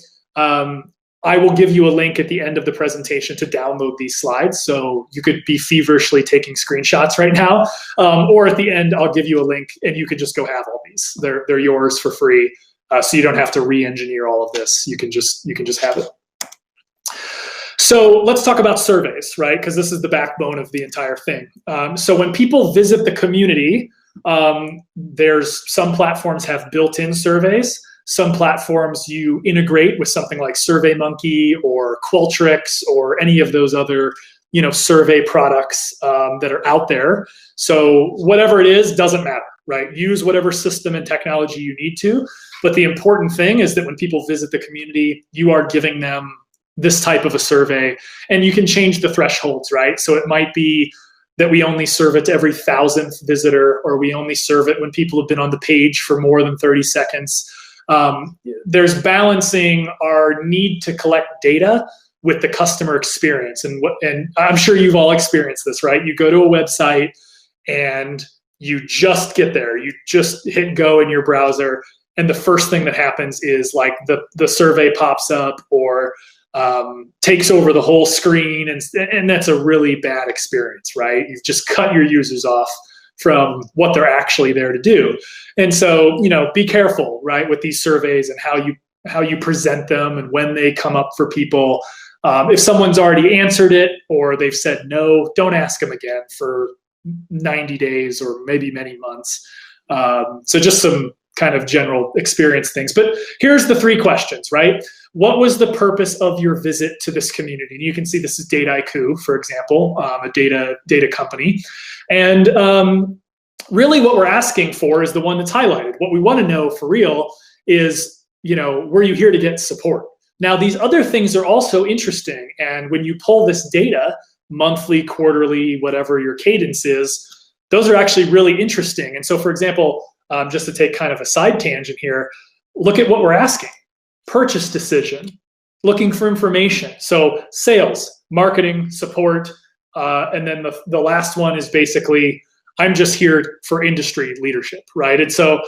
I will give you a link at the end of the presentation to download these slides. So you could be feverishly taking screenshots right now. Or at the end, I'll give you a link and you can just go have all these. They're yours for free. So you don't have to re-engineer all of this. You can just have it. So let's talk about surveys, right? Because this is the backbone of the entire thing. So when people visit the community, there's some platforms have built-in surveys. Some platforms you integrate with something like SurveyMonkey or Qualtrics or any of those other, you know, survey products that are out there. So whatever it is, doesn't matter, right? Use whatever system and technology you need to. But the important thing is that when people visit the community, you are giving them this type of a survey, and you can change the thresholds, right? So it might be that we only serve it to every 1,000th visitor, or we only serve it when people have been on the page for more than 30 seconds. There's balancing our need to collect data with the customer experience. And I'm sure you've all experienced this, right? You go to a website and you just get there. You just hit go in your browser, and the first thing that happens is like the survey pops up or takes over the whole screen, and that's a really bad experience, right? You've just cut your users off from what they're actually there to do. And so, you know, be careful, right, with these surveys and how you present them and when they come up for people. If someone's already answered it or they've said no, don't ask them again for 90 days or maybe many months. So just some kind of general experience things. But here's the 3 questions, right? What was the purpose of your visit to this community? And you can see this is Dataiku, for example, a data company. And really what we're asking for is the one that's highlighted. What we want to know for real is, you know, were you here to get support? Now, these other things are also interesting. And when you pull this data, monthly, quarterly, whatever your cadence is, those are actually really interesting. And so, for example, just to take kind of a side tangent here, look at what we're asking. Purchase decision, looking for information. So sales, marketing, support, and then the last one is basically, I'm just here for industry leadership, right? And so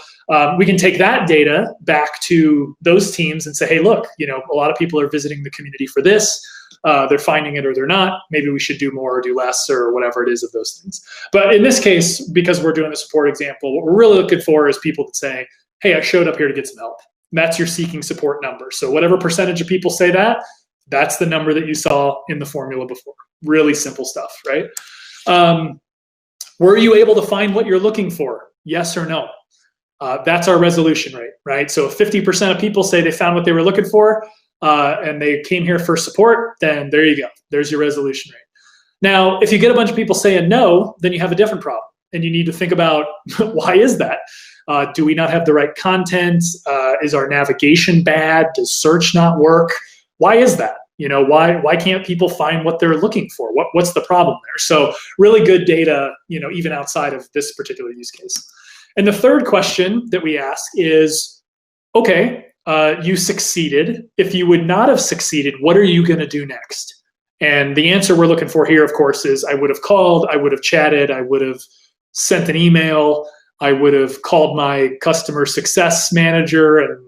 we can take that data back to those teams and say, hey, look, a lot of people are visiting the community for this. They're finding it or they're not. Maybe we should do more or do less or whatever it is of those things. But in this case, because we're doing a support example, what we're really looking for is people that say, hey, I showed up here to get some help. That's your seeking support number. So whatever percentage of people say that, that's the number that you saw in the formula before. Really simple stuff, right? Were you able to find what you're looking for? Yes or no? That's our resolution rate, right? So if 50% of people say they found what they were looking for and they came here for support, then there you go. There's your resolution rate. Now, if you get a bunch of people saying no, then you have a different problem. And you need to think about why is that? Do we not have the right content? Is our navigation bad? Does search not work? Why is that? Why can't people find what they're looking for? What's the problem there? So really good data, even outside of this particular use case. And the third question that we ask is, okay, you succeeded. If you would not have succeeded, what are you going to do next? And the answer we're looking for here, of course, is I would have called, I would have chatted, I would have sent an email, I would have called my customer success manager and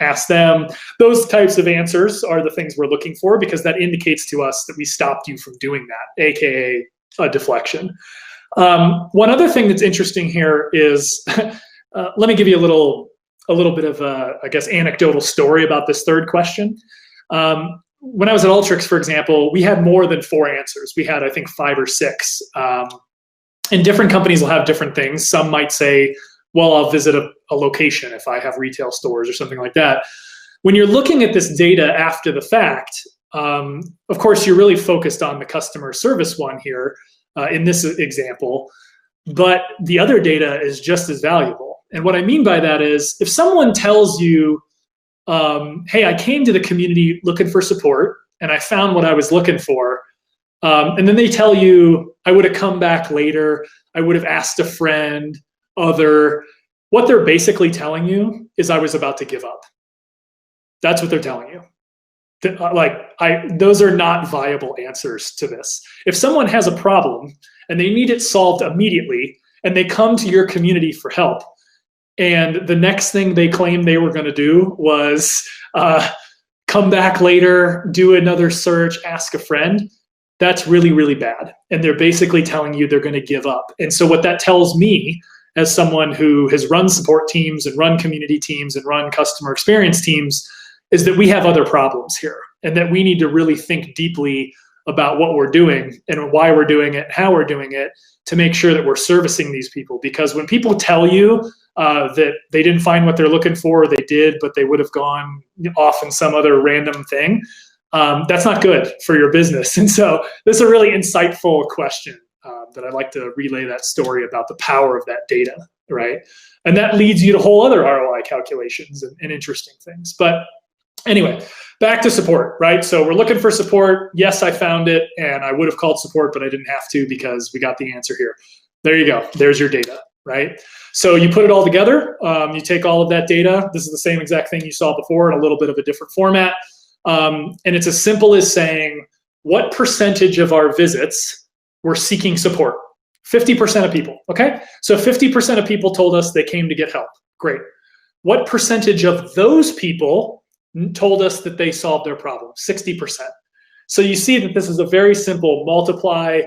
ask them. Those types of answers are the things we're looking for because that indicates to us that we stopped you from doing that, AKA a deflection. One other thing that's interesting here is, let me give you a little bit of a, I guess, anecdotal story about this third question. When I was at Alteryx, for example, we had more than 4 answers. We had, I think, 5 or 6. And different companies will have different things. Some might say, well, I'll visit a location if I have retail stores or something like that. When you're looking at this data after the fact, of course, you're really focused on the customer service one here in this example, but the other data is just as valuable. And what I mean by that is if someone tells you, hey, I came to the community looking for support and I found what I was looking for, and then they tell you, I would have come back later, I would have asked a friend, what they're basically telling you is I was about to give up. That's what they're telling you. Those are not viable answers to this. If someone has a problem and they need it solved immediately and they come to your community for help and the next thing they claim they were going to do was come back later, do another search, ask a friend, that's really, really bad. And they're basically telling you they're going to give up. And so what that tells me as someone who has run support teams and run community teams and run customer experience teams is that we have other problems here and that we need to really think deeply about what we're doing and why we're doing it, how we're doing it to make sure that we're servicing these people. Because when people tell you that they didn't find what they're looking for, or they did, but they would have gone off in some other random thing, that's not good for your business. And so this is a really insightful question. That I'd like to relay that story about the power of that data, right? And that leads you to whole other ROI calculations and interesting things. But anyway, back to support, right? So we're looking for support. Yes, I found it, and I would have called support, but I didn't have to because we got the answer here. There you go. There's your data, right? So you put it all together. You take all of that data. This is the same exact thing you saw before in a little bit of a different format. And it's as simple as saying, what percentage of our visits we're seeking support? 50% of people, okay? So 50% of people told us they came to get help. Great. What percentage of those people told us that they solved their problem? 60%. So you see that this is a very simple multiply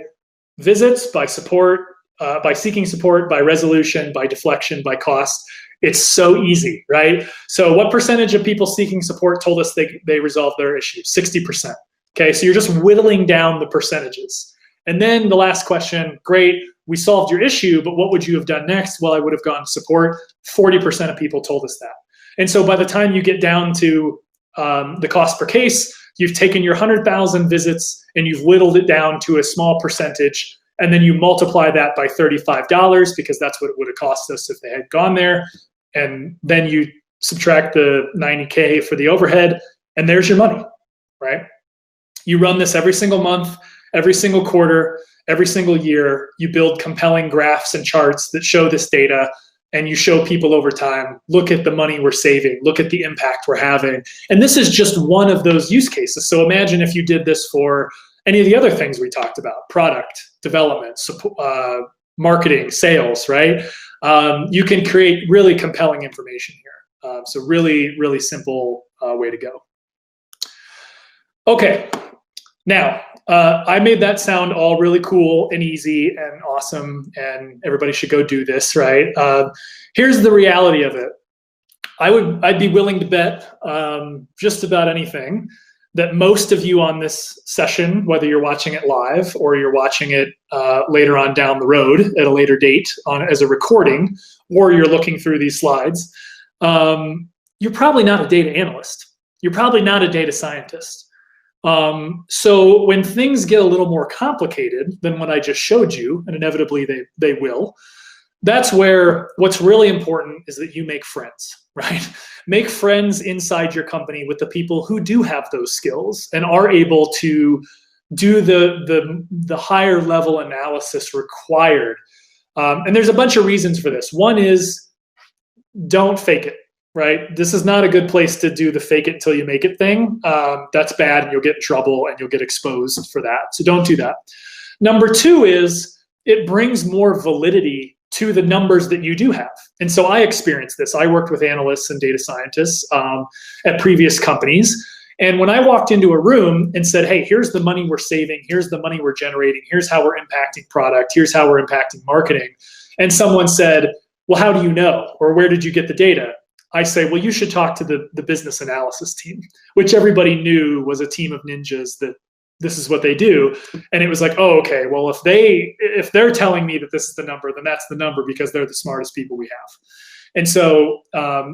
visits by support, by seeking support, by resolution, by deflection, by cost. It's so easy, right? So what percentage of people seeking support told us they resolved their issue? 60%. Okay, so you're just whittling down the percentages. And then the last question, great, we solved your issue, but what would you have done next? Well, I would have gone to support. 40% of people told us that. And so by the time you get down to the cost per case, you've taken your 100,000 visits and you've whittled it down to a small percentage. And then you multiply that by $35 because that's what it would have cost us if they had gone there. And then you subtract the 90K for the overhead, and there's your money, right? You run this every single month, every single quarter, every single year. You build compelling graphs and charts that show this data. and you show people over time, look at the money we're saving, look at the impact we're having. And this is just one of those use cases. So imagine if you did this for any of the other things we talked about: product development, marketing, sales, right? You can create really compelling information here. So really, really simple way to go. Okay, now I made that sound all really cool and easy and awesome, and everybody should go do this, right? Here's the reality of it. I'd be willing to bet just about anything that most of you on this session, whether you're watching it live or you're watching it later on down the road at a later date as a recording, or you're looking through these slides, you're probably not a data analyst. You're probably not a data scientist. So when things get a little more complicated than what I just showed you, and inevitably they will, that's where what's really important is that you make friends, right? Make friends inside your company with the people who do have those skills and are able to do the higher level analysis required. And there's a bunch of reasons for this. One is, don't fake it, right? This is not a good place to do the fake it until you make it thing. That's bad, and you'll get in trouble and you'll get exposed for that. So don't do that. Number two is, it brings more validity to the numbers that you do have. And so I experienced this. I worked with analysts and data scientists at previous companies. And when I walked into a room and said, hey, here's the money we're saving, here's the money we're generating, here's how we're impacting product, here's how we're impacting marketing, and someone said, well, how do you know? Or where did you get the data? I say, well, you should talk to the business analysis team, which everybody knew was a team of ninjas that this is what they do. And it was like, oh, okay, well, if they're telling me that this is the number, then that's the number because they're the smartest people we have. And so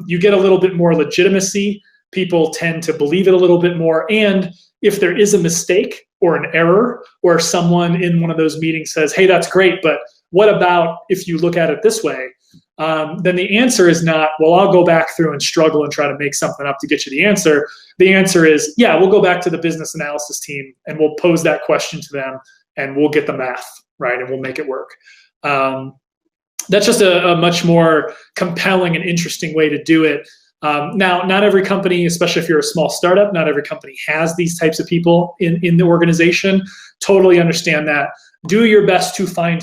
you get a little bit more legitimacy. People tend to believe it a little bit more. And if there is a mistake or an error, or someone in one of those meetings says, hey, that's great, but what about if you look at it this way? Then the answer is not, well, I'll go back through and struggle and try to make something up to get you the answer. The answer is, yeah, we'll go back to the business analysis team and we'll pose that question to them and we'll get the math, right? And we'll make it work. That's just a much more compelling and interesting way to do it. Now, not every company, especially if you're a small startup, not every company has these types of people in the organization. Totally understand that. Do your best to find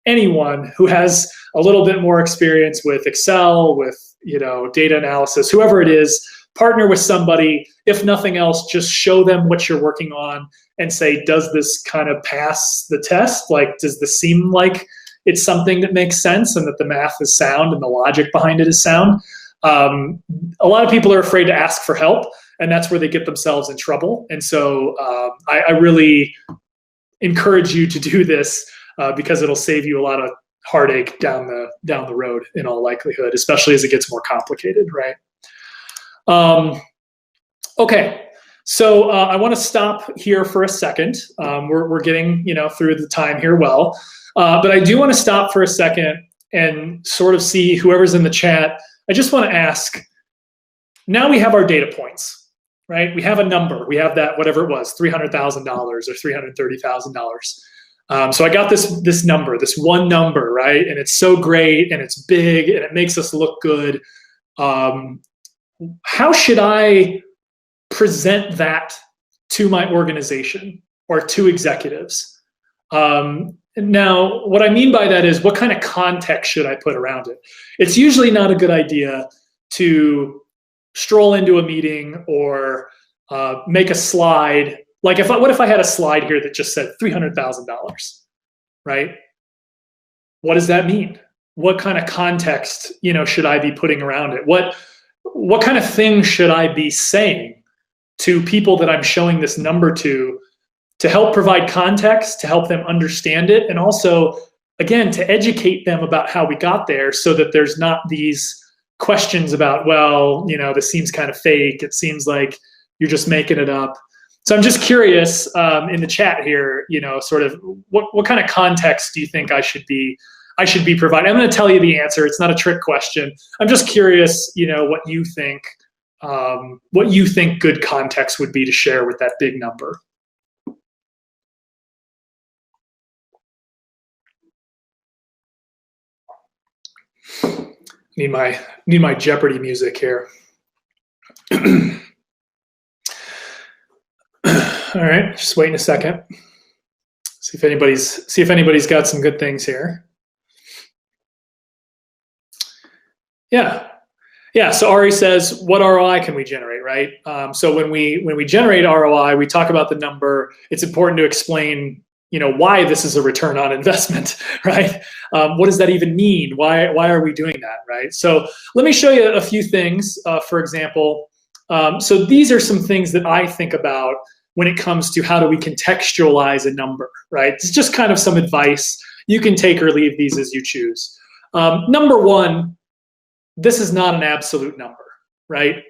anyone who has a little bit more experience with Excel, with data analysis, whoever it is. Partner with somebody. If nothing else, just show them what you're working on and say, does this kind of pass the test? Like, does this seem like it's something that makes sense and that the math is sound and the logic behind it is sound? A lot of people are afraid to ask for help, and that's where they get themselves in trouble. And so I really encourage you to do this because it'll save you a lot of heartache down the road in all likelihood, especially as it gets more complicated, right? Okay, so I want to stop here for a second. We're getting through the time here well, but I do want to stop for a second and sort of see whoever's in the chat. I just want to ask, now we have our data points, right? We have a number. We have that, whatever it was, $300,000 or $330,000. So I got this number, this one number, right? And it's so great and it's big and it makes us look good. How should I present that to my organization or to executives? Now, what I mean by that is, what kind of context should I put around it? It's usually not a good idea to stroll into a meeting or make a slide. Like, what if I had a slide here that just said $300,000, right? What does that mean? What kind of context, should I be putting around it? What kind of thing should I be saying to people that I'm showing this number to help provide context, to help them understand it, and also, again, to educate them about how we got there so that there's not these questions about, well, this seems kind of fake. It seems like you're just making it up. So I'm just curious in the chat here, sort of what kind of context do you think I should be providing? I'm going to tell you the answer. It's not a trick question. I'm just curious, what you think good context would be to share with that big number. Need my Jeopardy music here. All right, just waiting a second. See if anybody's got some good things here. Yeah. So Ari says, what ROI can we generate, right? So when we generate ROI, we talk about the number. It's important to explain, why this is a return on investment, right? What does that even mean? Why are we doing that, right? So let me show you a few things. For example, so these are some things that I think about when it comes to how do we contextualize a number, right? It's just kind of some advice. You can take or leave these as you choose. Number one, this is not an absolute number, right?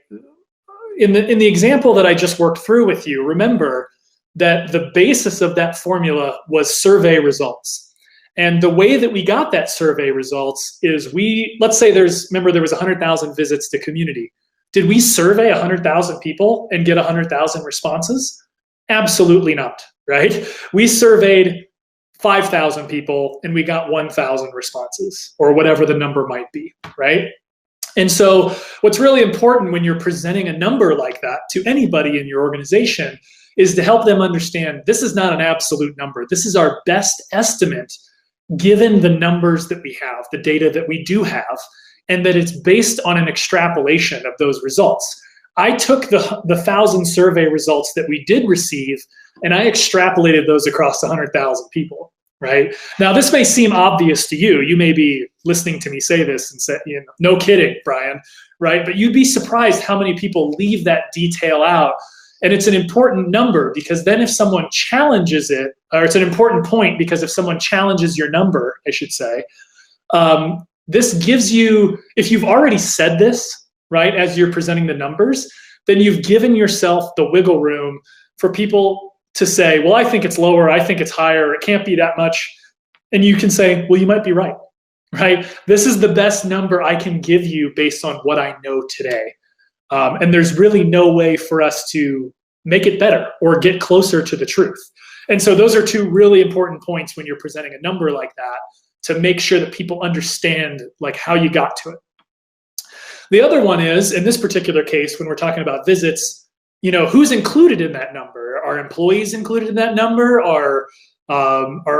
In the example that I just worked through with you, remember that the basis of that formula was survey results. And the way that we got that survey results is let's say there was 100,000 visits to community. Did we survey 100,000 people and get 100,000 responses? Absolutely not, right? We surveyed 5,000 people and we got 1,000 responses, or whatever the number might be, right? And so what's really important when you're presenting a number like that to anybody in your organization is to help them understand this is not an absolute number. This is our best estimate given the numbers that we have, the data that we do have, and that it's based on an extrapolation of those results. I took the 1,000 survey results that we did receive and I extrapolated those across 100,000 people. Right? Now, this may seem obvious to you. You may be listening to me say this and say, no kidding, Brian, right? But you'd be surprised how many people leave that detail out. And it's an important number because then if someone challenges it, or it's an important point because if someone challenges your number, I should say, this gives you, if you've already said this, right, as you're presenting the numbers, then you've given yourself the wiggle room for people to say, well, I think it's lower, I think it's higher, it can't be that much. And you can say, well, you might be right? This is the best number I can give you based on what I know today. And there's really no way for us to make it better or get closer to the truth. And so those are two really important points when you're presenting a number like that to make sure that people understand how you got to it. The other one is, in this particular case, when we're talking about visits, who's included in that number? Are employees included in that number? Are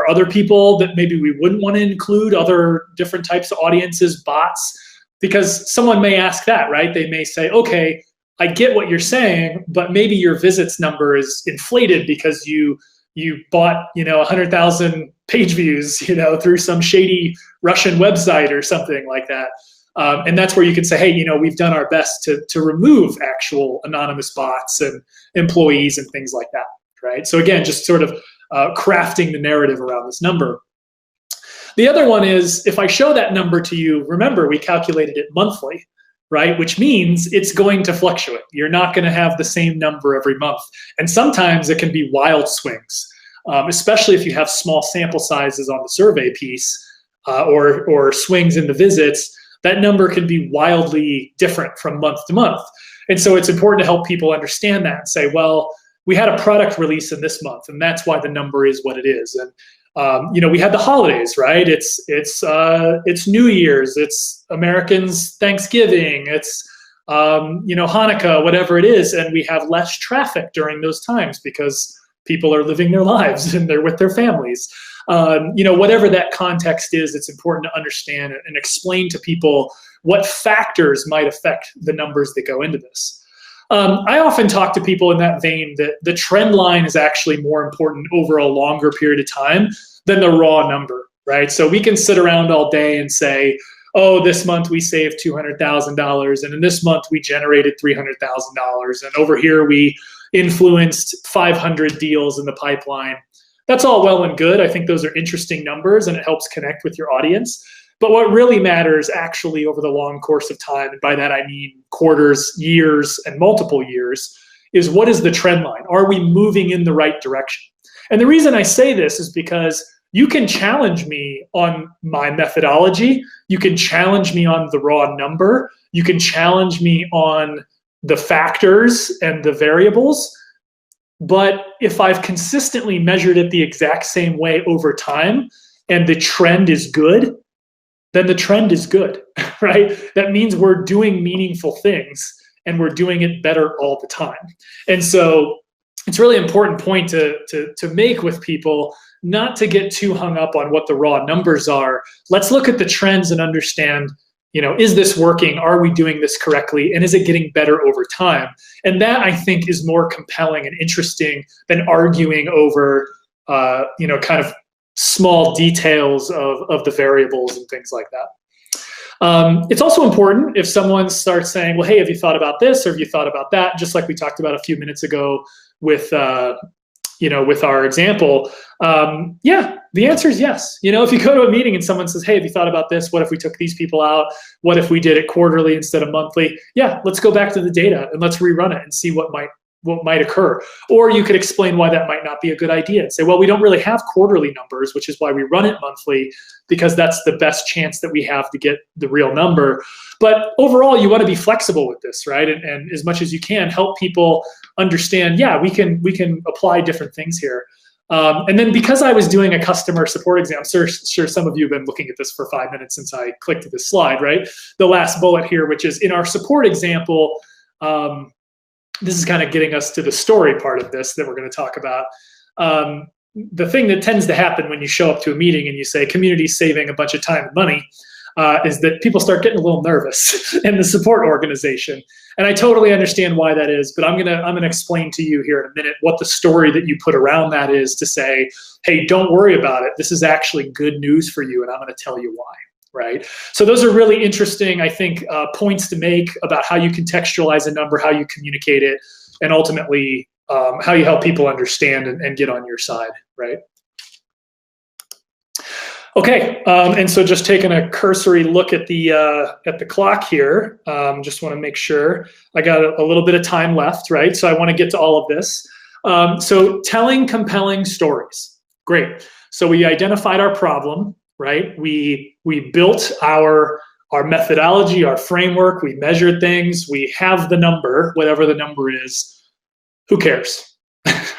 other people that maybe we wouldn't want to include, other different types of audiences, bots? Because someone may ask that, right? They may say, okay, I get what you're saying, but maybe your visits number is inflated because you bought 100,000 page views through some shady Russian website or something like that. And that's where you can say, hey, we've done our best to remove actual anonymous bots and employees and things like that, right? So again, just sort of crafting the narrative around this number. The other one is, if I show that number to you, remember, we calculated it monthly, right? Which means it's going to fluctuate. You're not going to have the same number every month. And sometimes it can be wild swings, especially if you have small sample sizes on the survey piece or swings in the visits. That number can be wildly different from month to month. And so it's important to help people understand that and say, well, we had a product release in this month, and that's why the number is what it is. And we had the holidays, right? It's New Year's, it's Americans' Thanksgiving, it's Hanukkah, whatever it is, and we have less traffic during those times because people are living their lives and they're with their families. Whatever that context is, it's important to understand and explain to people what factors might affect the numbers that go into this. I often talk to people in that vein that the trend line is actually more important over a longer period of time than the raw number, right? So we can sit around all day and say, oh, this month we saved $200,000, and in this month we generated $300,000, and over here we influenced 500 deals in the pipeline. That's all well and good. I think those are interesting numbers and it helps connect with your audience. But what really matters actually over the long course of time, and by that I mean quarters, years, and multiple years, is what is the trend line? Are we moving in the right direction? And the reason I say this is because you can challenge me on my methodology. You can challenge me on the raw number. You can challenge me on the factors and the variables. But if I've consistently measured it the exact same way over time and the trend is good, then the trend is good, right? That means we're doing meaningful things and we're doing it better all the time. And so it's a really important point to make with people, not to get too hung up on what the raw numbers are. Let's look at the trends and understand, is this working? Are we doing this correctly? And is it getting better over time? And that, I think, is more compelling and interesting than arguing over, kind of small details of the variables and things like that. It's also important if someone starts saying, well, hey, have you thought about this or have you thought about that? Just like we talked about a few minutes ago with our example. Yeah, the answer is yes. If you go to a meeting and someone says, hey, have you thought about this? What if we took these people out? What if we did it quarterly instead of monthly? Yeah, let's go back to the data and let's rerun it and see what might occur. Or you could explain why that might not be a good idea and say, well, we don't really have quarterly numbers, which is why we run it monthly, because that's the best chance that we have to get the real number. But overall, you want to be flexible with this, right? And as much as you can, help people understand, yeah, we can apply different things here. And then because I was doing a customer support exam, I'm sure some of you have been looking at this for 5 minutes since I clicked this slide, right? The last bullet here, which is in our support example, this is kind of getting us to the story part of this that we're going to talk about. The thing that tends to happen when you show up to a meeting and you say community's saving a bunch of time and money is that people start getting a little nervous in the support organization. And I totally understand why that is, but I'm gonna explain to you here in a minute what the story that you put around that is to say, hey, don't worry about it. This is actually good news for you, and I'm gonna tell you why. Right? So those are really interesting, I think, points to make about how you contextualize a number, how you communicate it, and ultimately how you help people understand and get on your side, right? Okay, and so just taking a cursory look at the clock here, just want to make sure I got a little bit of time left, right? So I want to get to all of this. So telling compelling stories, great. So we identified our problem. Right? We built our methodology, our framework, we measured things, we have the number, whatever the number is, who cares?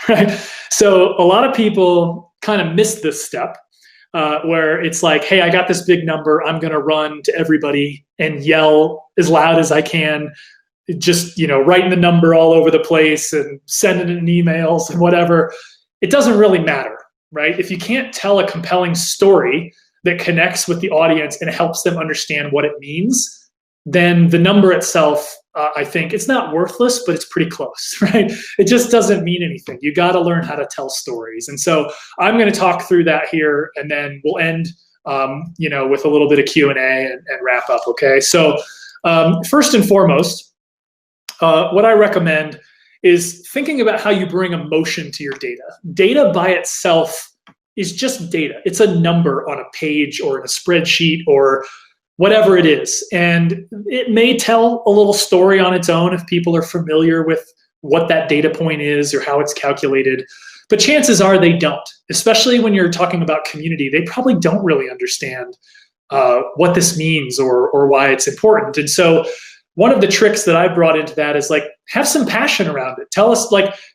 Right? So a lot of people kind of miss this step where it's like, hey, I got this big number, I'm gonna run to everybody and yell as loud as I can, just writing the number all over the place and sending it in emails and whatever. It doesn't really matter, right? If you can't tell a compelling story that connects with the audience and helps them understand what it means, then the number itself, I think it's not worthless, but it's pretty close, right? It just doesn't mean anything. You got to learn how to tell stories. And so I'm going to talk through that here, and then we'll end, with a little bit of Q&A and wrap up, okay? So first and foremost, what I recommend is thinking about how you bring emotion to your data. Data by itself is just data. It's a number on a page or in a spreadsheet or whatever it is. And it may tell a little story on its own if people are familiar with what that data point is or how it's calculated. But chances are they don't, especially when you're talking about community. They probably don't really understand what this means or why it's important. And so one of the tricks that I brought into that is have some passion around it. Tell us,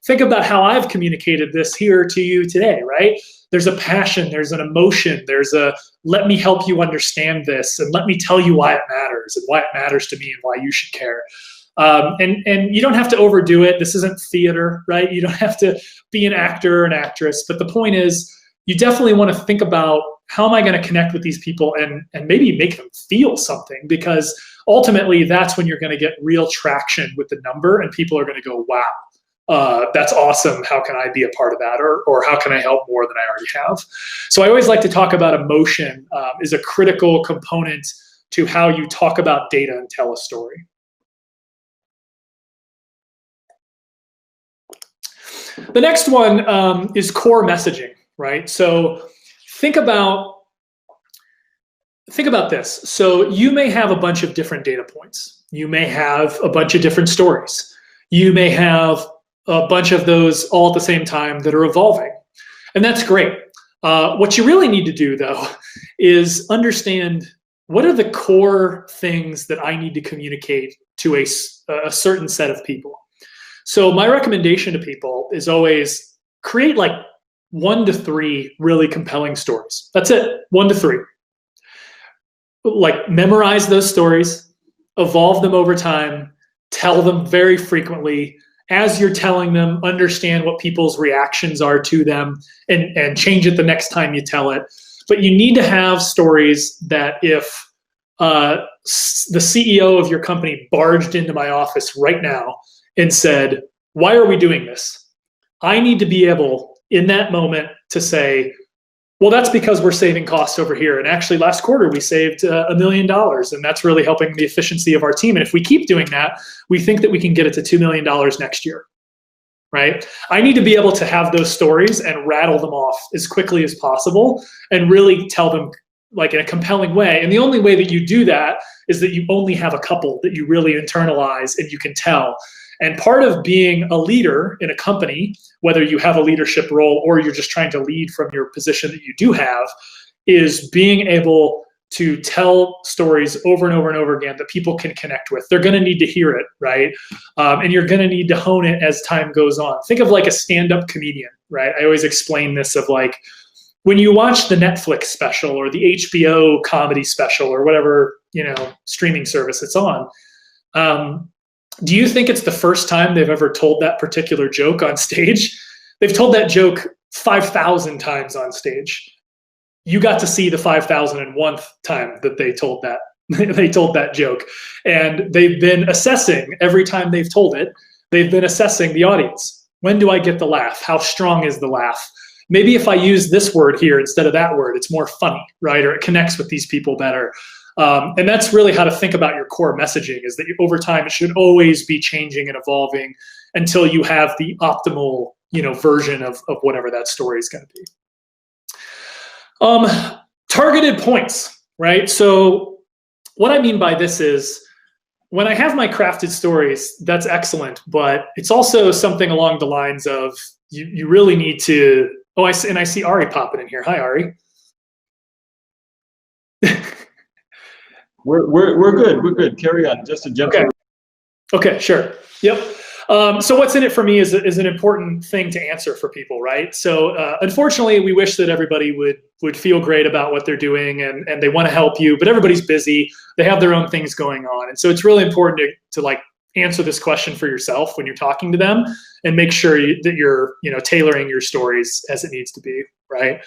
think about how I've communicated this here to you today, right? There's a passion, there's an emotion, there's a let me help you understand this and let me tell you why it matters and why it matters to me and why you should care. And you don't have to overdo it. This isn't theater, right? You don't have to be an actor or an actress. But the point is, you definitely want to think about how am I going to connect with these people and maybe make them feel something, because ultimately that's when you're going to get real traction with the number and people are going to go, wow, that's awesome. How can I be a part of that? Or how can I help more than I already have? So I always like to talk about emotion is a critical component to how you talk about data and tell a story. The next one is core messaging, right? So think about this. So you may have a bunch of different data points. You may have a bunch of different stories. You may have a bunch of those all at the same time that are evolving. And that's great. What you really need to do, though, is understand what are the core things that I need to communicate to a certain set of people. So my recommendation to people is always create 1 to 3 really compelling stories. That's it, 1 to 3. like memorize those stories, evolve them over time, tell them very frequently. As you're telling them, understand what people's reactions are to them, and change it the next time you tell it. But you need to have stories that if the CEO of your company barged into my office right now and said, why are we doing this? I need to be able in that moment to say, well, that's because we're saving costs over here. And actually last quarter we saved $1 million, and that's really helping the efficiency of our team. And if we keep doing that, we think that we can get it to $2 million next year, right? I need to be able to have those stories and rattle them off as quickly as possible and really tell them like in a compelling way. And the only way that you do that is that you only have a couple that you really internalize and you can tell. And part of being a leader in a company, whether you have a leadership role or you're just trying to lead from your position that you do have, is being able to tell stories over and over and over again that people can connect with. They're going to need to hear it, right? And you're going to need to hone it as time goes on. Think of like a stand-up comedian, right? I always explain this of like, when you watch the Netflix special or the HBO comedy special or whatever, streaming service it's on, do you think it's the first time they've ever told that particular joke on stage? They've told that joke 5,000 times on stage. You got to see the 5,001th time that they told that joke. And they've been assessing every time they've told it, they've been assessing the audience. When do I get the laugh? How strong is the laugh? Maybe if I use this word here instead of that word, it's more funny, right? Or it connects with these people better. And that's really how to think about your core messaging, is that over time, it should always be changing and evolving until you have the optimal, version of whatever that story is going to be. Targeted points, right? So what I mean by this is when I have my crafted stories, that's excellent, but it's also something along the lines of you really need to, I see Ari popping in here. Hi, Ari. We're good. We're good. Carry on. Just a gentle. Okay, sure. Yep. So what's in it for me is an important thing to answer for people, right? So unfortunately, we wish that everybody would feel great about what they're doing and they want to help you, but everybody's busy. They have their own things going on. And so it's really important to like answer this question for yourself when you're talking to them and make sure that you're tailoring your stories as it needs to be, right?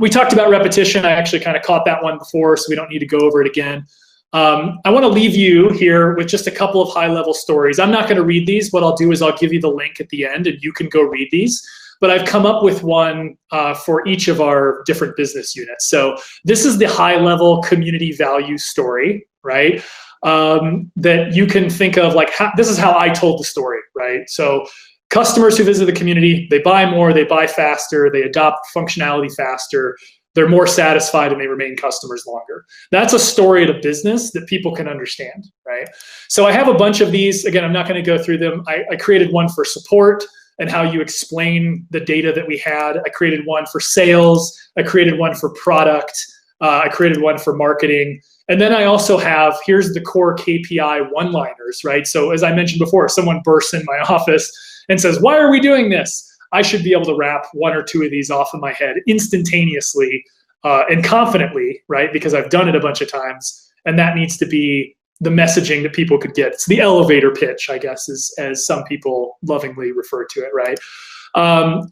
We talked about repetition. I actually kind of caught that one before, so we don't need to go over it again. I want to leave you here with just a couple of high-level stories. I'm not going to read these. What I'll do is I'll give you the link at the end, and you can go read these. But I've come up with one for each of our different business units. So this is the high-level community value story, right? That you can think of like, this is how I told the story, right? So customers who visit the community, they buy more, they buy faster, they adopt functionality faster, they're more satisfied, and they remain customers longer. That's a story at a business that people can understand, right? So I have a bunch of these. Again, I'm not going to go through them. I created one for support and how you explain the data that we had. I created one for sales. I created one for product. I created one for marketing. And then I also have, here's the core KPI one-liners, right? So as I mentioned before, if someone bursts in my office and says, why are we doing this? I should be able to wrap one or two of these off in my head instantaneously and confidently, right? Because I've done it a bunch of times, and that needs to be the messaging that people could get. It's the elevator pitch, I guess, as some people lovingly refer to it, right?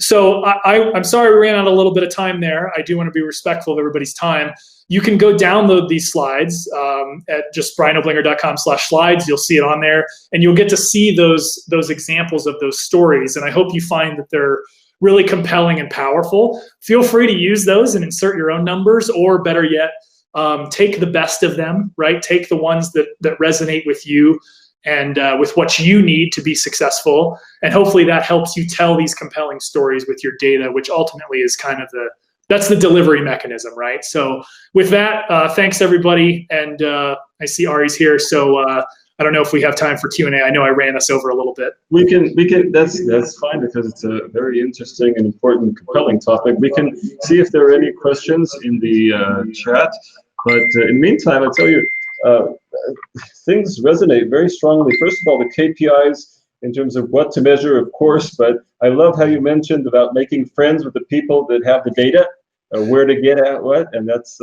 So I'm sorry we ran out a little bit of time there. I do want to be respectful of everybody's time. You can go download these slides at just brianoblinger.com/slides. You'll see it on there, and you'll get to see those examples of those stories. And I hope you find that they're really compelling and powerful. Feel free to use those and insert your own numbers, or better yet, take the best of them, right? Take the ones that resonate with you and with what you need to be successful. And hopefully that helps you tell these compelling stories with your data, which ultimately is kind of that's the delivery mechanism, right? So with that, thanks everybody. And I see Ari's here. So I don't know if we have time for Q&A. I know I ran us over a little bit. We can, that's fine, because it's a very interesting and important, compelling topic. We can see if there are any questions in the chat. But in the meantime, I tell you, things resonate very strongly. First of all, the KPIs in terms of what to measure, of course, but I love how you mentioned about making friends with the people that have the data, where to get at what, and that's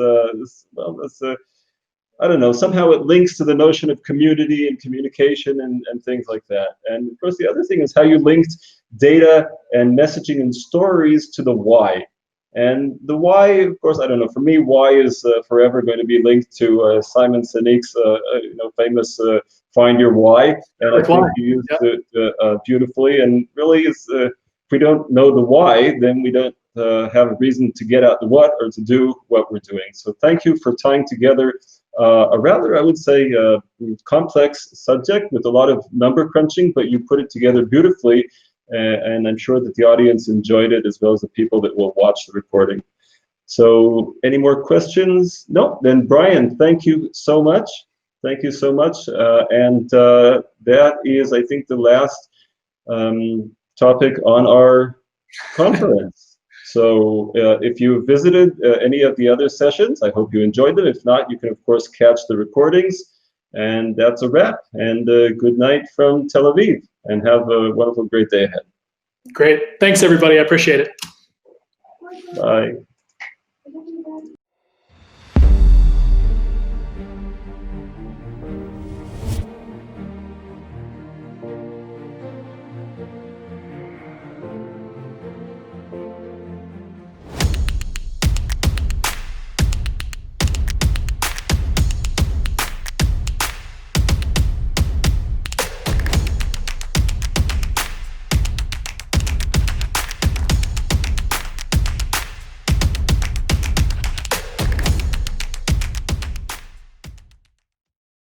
I don't know, somehow it links to the notion of community and communication and things like that. And of course, the other thing is how you linked data and messaging and stories to the why. And the why, of course, I don't know, for me, why is forever going to be linked to Simon Sinek's famous Find Your Why. And I think you used it beautifully. And really, if we don't know the why, then we don't have a reason to get at the what or to do what we're doing. So thank you for tying together a rather, I would say, complex subject with a lot of number crunching, but you put it together beautifully, and I'm sure that the audience enjoyed it as well as the people that will watch the recording. So any more questions? No? Then Brian, thank you so much. Thank you so much. And that is, I think, the last topic on our conference. So if you visited any of the other sessions, I hope you enjoyed them. If not, you can, of course, catch the recordings. And that's a wrap. And good night from Tel Aviv. And have a wonderful, great day ahead. Great. Thanks, everybody. I appreciate it. Bye.